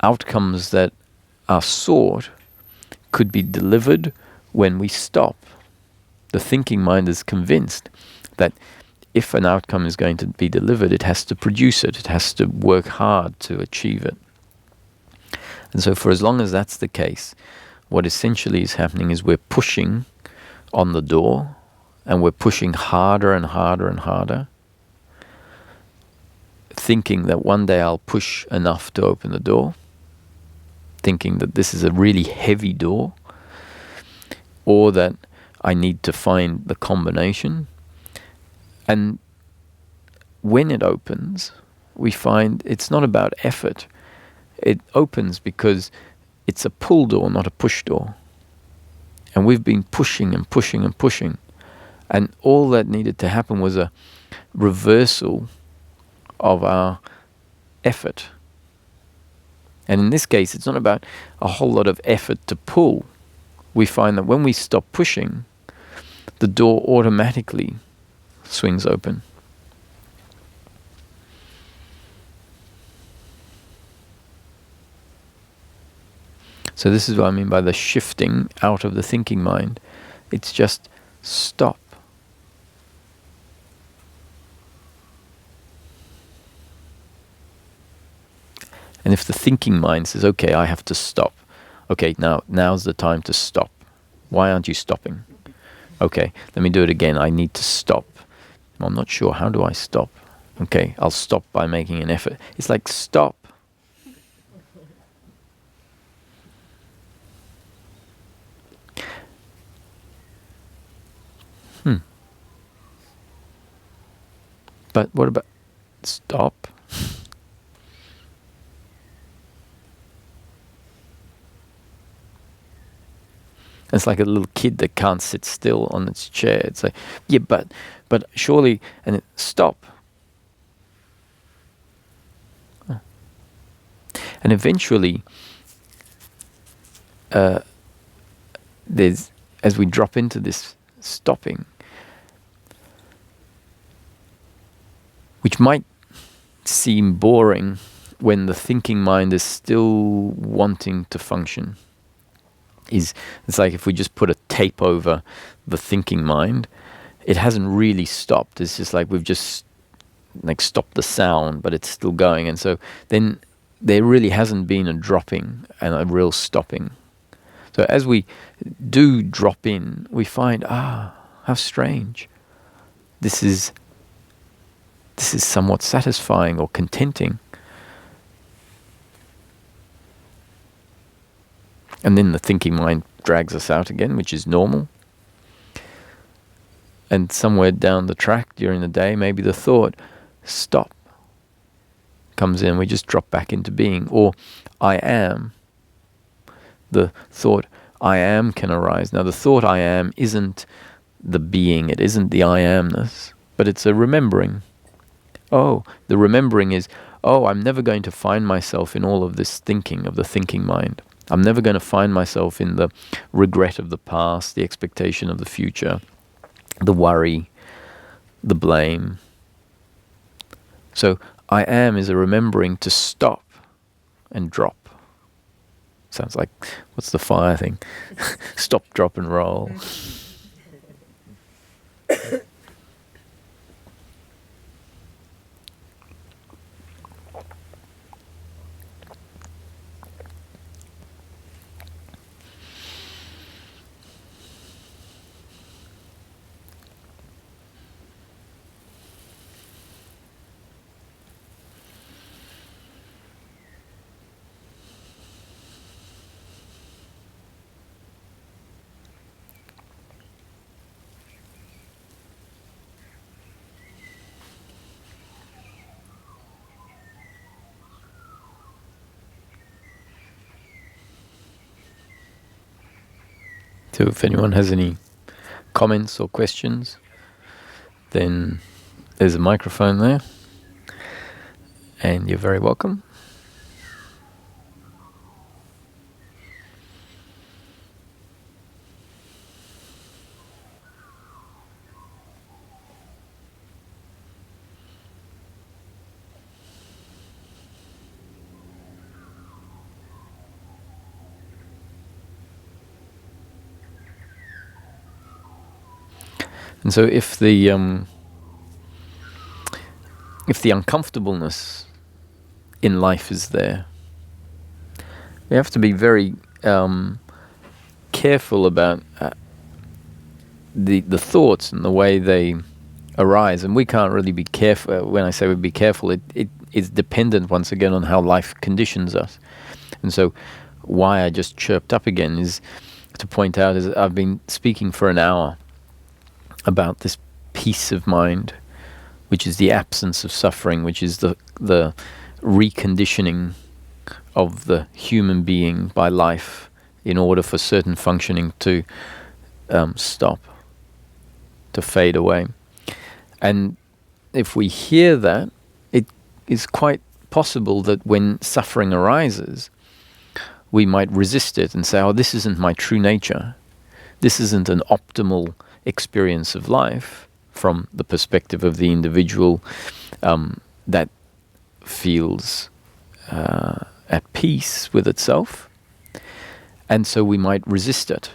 outcomes that are sought could be delivered when we stop. The thinking mind is convinced that if an outcome is going to be delivered, it has to produce it. It has to work hard to achieve it. And so for as long as that's the case, what essentially is happening is we're pushing on the door, and we're pushing harder and harder and harder, thinking that one day I'll push enough to open the door, thinking that this is a really heavy door, or that I need to find the combination. And when it opens, we find it's not about effort. It opens because it's a pull door, not a push door. And we've been pushing and pushing and pushing. And all that needed to happen was a reversal of our effort. And in this case, it's not about a whole lot of effort to pull. We find that when we stop pushing, the door automatically swings open. So this is what I mean by the shifting out of the thinking mind. It's just stop. And if the thinking mind says, okay, I have to stop. Okay, now's the time to stop. Why aren't you stopping? Okay, let me do it again. I need to stop. I'm not sure. How do I stop? Okay, I'll stop by making an effort. It's like, stop. But what about stop? It's like a little kid that can't sit still on its chair. It's like, yeah, but surely, and stop. And eventually, there's, as we drop into this stopping, which might seem boring when the thinking mind is still wanting to function. It's like if we just put a tape over the thinking mind, it hasn't really stopped. It's just like we've just like stopped the sound, but it's still going. And so then there really hasn't been a dropping and a real stopping. So as we do drop in, we find, how strange. This is somewhat satisfying or contenting. And then the thinking mind drags us out again, which is normal. And somewhere down the track during the day, maybe the thought, stop, comes in. We just drop back into being. Or I am. The thought, I am, can arise. Now the thought I am isn't the being. It isn't the I amness. But it's a remembering. Oh, the remembering is, I'm never going to find myself in all of this thinking of the thinking mind. I'm never going to find myself in the regret of the past, the expectation of the future, the worry, the blame. So I am is a remembering to stop and drop. Sounds like, what's the fire thing? Stop, drop, and roll. So if anyone has any comments or questions, then there's a microphone there, and you're very welcome. And so if the uncomfortableness in life is there, we have to be very careful about the thoughts and the way they arise. And we can't really be careful. When I say we be careful, it is dependent once again on how life conditions us. And so why I just chirped up again is to point out is I've been speaking for an hour about this peace of mind, which is the absence of suffering, which is the reconditioning of the human being by life in order for certain functioning to stop, to fade away. And if we hear that, it is quite possible that when suffering arises, we might resist it and say, oh, this isn't my true nature. This isn't an optimal experience of life from the perspective of the individual that feels at peace with itself. And so we might resist it.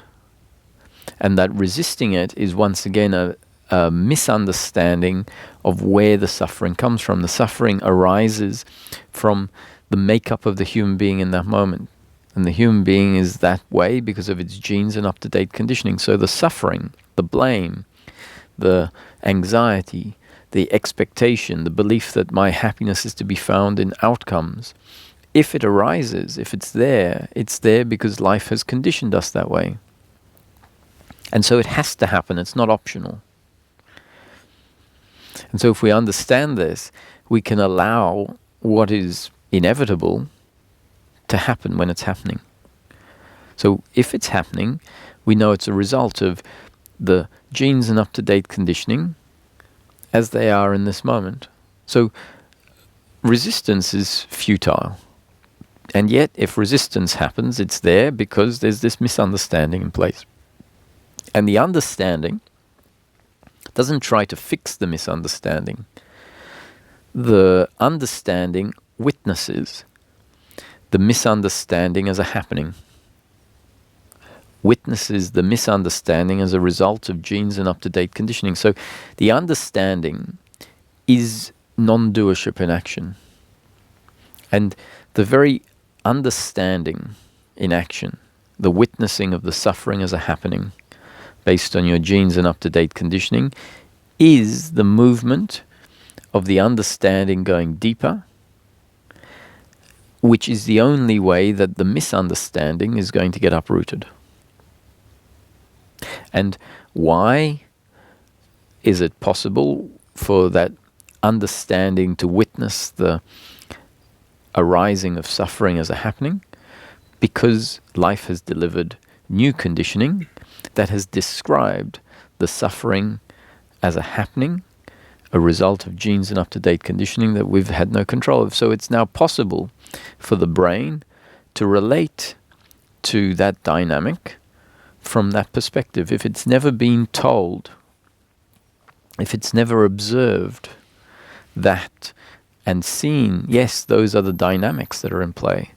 And that resisting it is once again a misunderstanding of where the suffering comes from. The suffering arises from the makeup of the human being in that moment. And the human being is that way because of its genes and up-to-date conditioning. So the suffering, the blame, the anxiety, the expectation, the belief that my happiness is to be found in outcomes, if it arises, if it's there because life has conditioned us that way. And so it has to happen. It's not optional. And so if we understand this, we can allow what is inevitable to happen when it's happening. So if it's happening, we know it's a result of the genes and up-to-date conditioning as they are in this moment. So resistance is futile. And yet, if resistance happens, it's there because there's this misunderstanding in place. And the understanding doesn't try to fix the misunderstanding. The understanding witnesses the misunderstanding as a happening. Witnesses the misunderstanding as a result of genes and up-to-date conditioning. So the understanding is non-doership in action. And the very understanding in action, the witnessing of the suffering as a happening based on your genes and up-to-date conditioning, is the movement of the understanding going deeper, which is the only way that the misunderstanding is going to get uprooted. And why is it possible for that understanding to witness the arising of suffering as a happening? Because life has delivered new conditioning that has described the suffering as a happening, a result of genes and up-to-date conditioning that we've had no control of. So it's now possible for the brain to relate to that dynamic from that perspective. If it's never been told, if it's never observed that and seen, yes, those are the dynamics that are in play,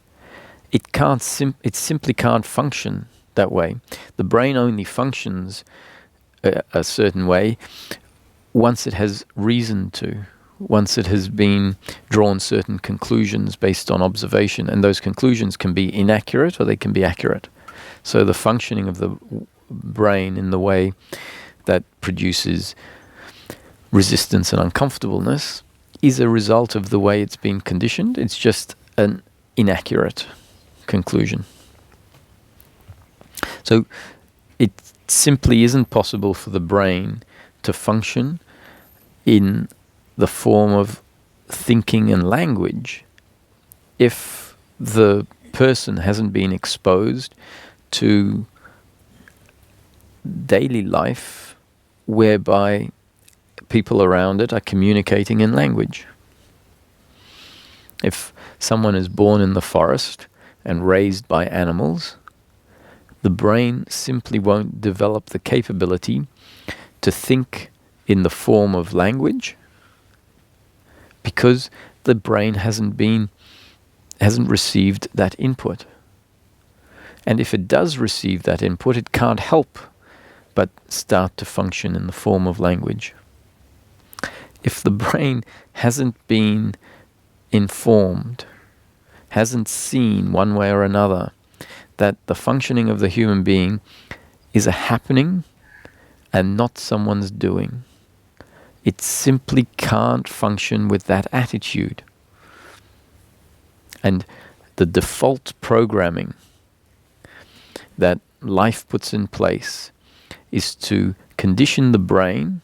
it simply can't function that way. The brain only functions a certain way once it has reason to, once it has been drawn certain conclusions based on observation, and those conclusions can be inaccurate or they can be accurate. So the functioning of the brain in the way that produces resistance and uncomfortableness is a result of the way it's been conditioned. It's just an inaccurate conclusion. So it simply isn't possible for the brain to function in the form of thinking and language if the person hasn't been exposed to daily life whereby people around it are communicating in language. If someone is born in the forest and raised by animals, the brain simply won't develop the capability to think in the form of language because the brain hasn't received that input. And if it does receive that input, it can't help but start to function in the form of language. If the brain hasn't been informed, hasn't seen one way or another that the functioning of the human being is a happening and not someone's doing, it simply can't function with that attitude. And the default programming that life puts in place is to condition the brain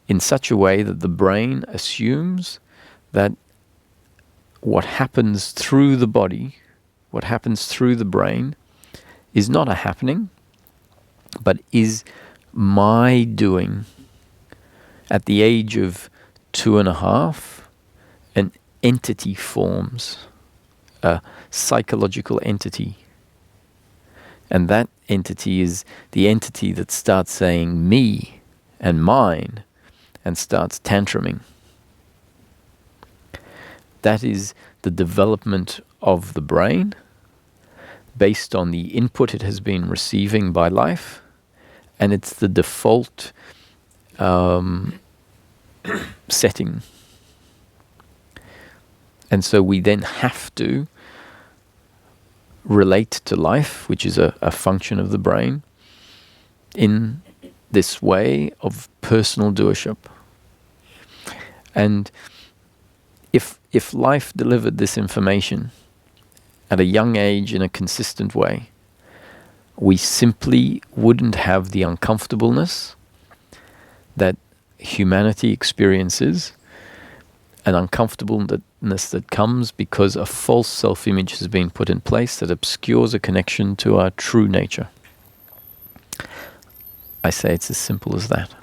in such a way that the brain assumes that what happens through the body, what happens through the brain, is not a happening, but is my doing. At the age of 2.5, an entity forms, a psychological entity. And that entity is the entity that starts saying me and mine and starts tantruming. That is the development of the brain based on the input it has been receiving by life, and it's the default setting. And so we then have to relate to life, which is a function of the brain, in this way of personal doership. And if life delivered this information at a young age in a consistent way, we simply wouldn't have the uncomfortableness that humanity experiences, an uncomfortableness that comes because a false self-image has been put in place that obscures a connection to our true nature. I say it's as simple as that.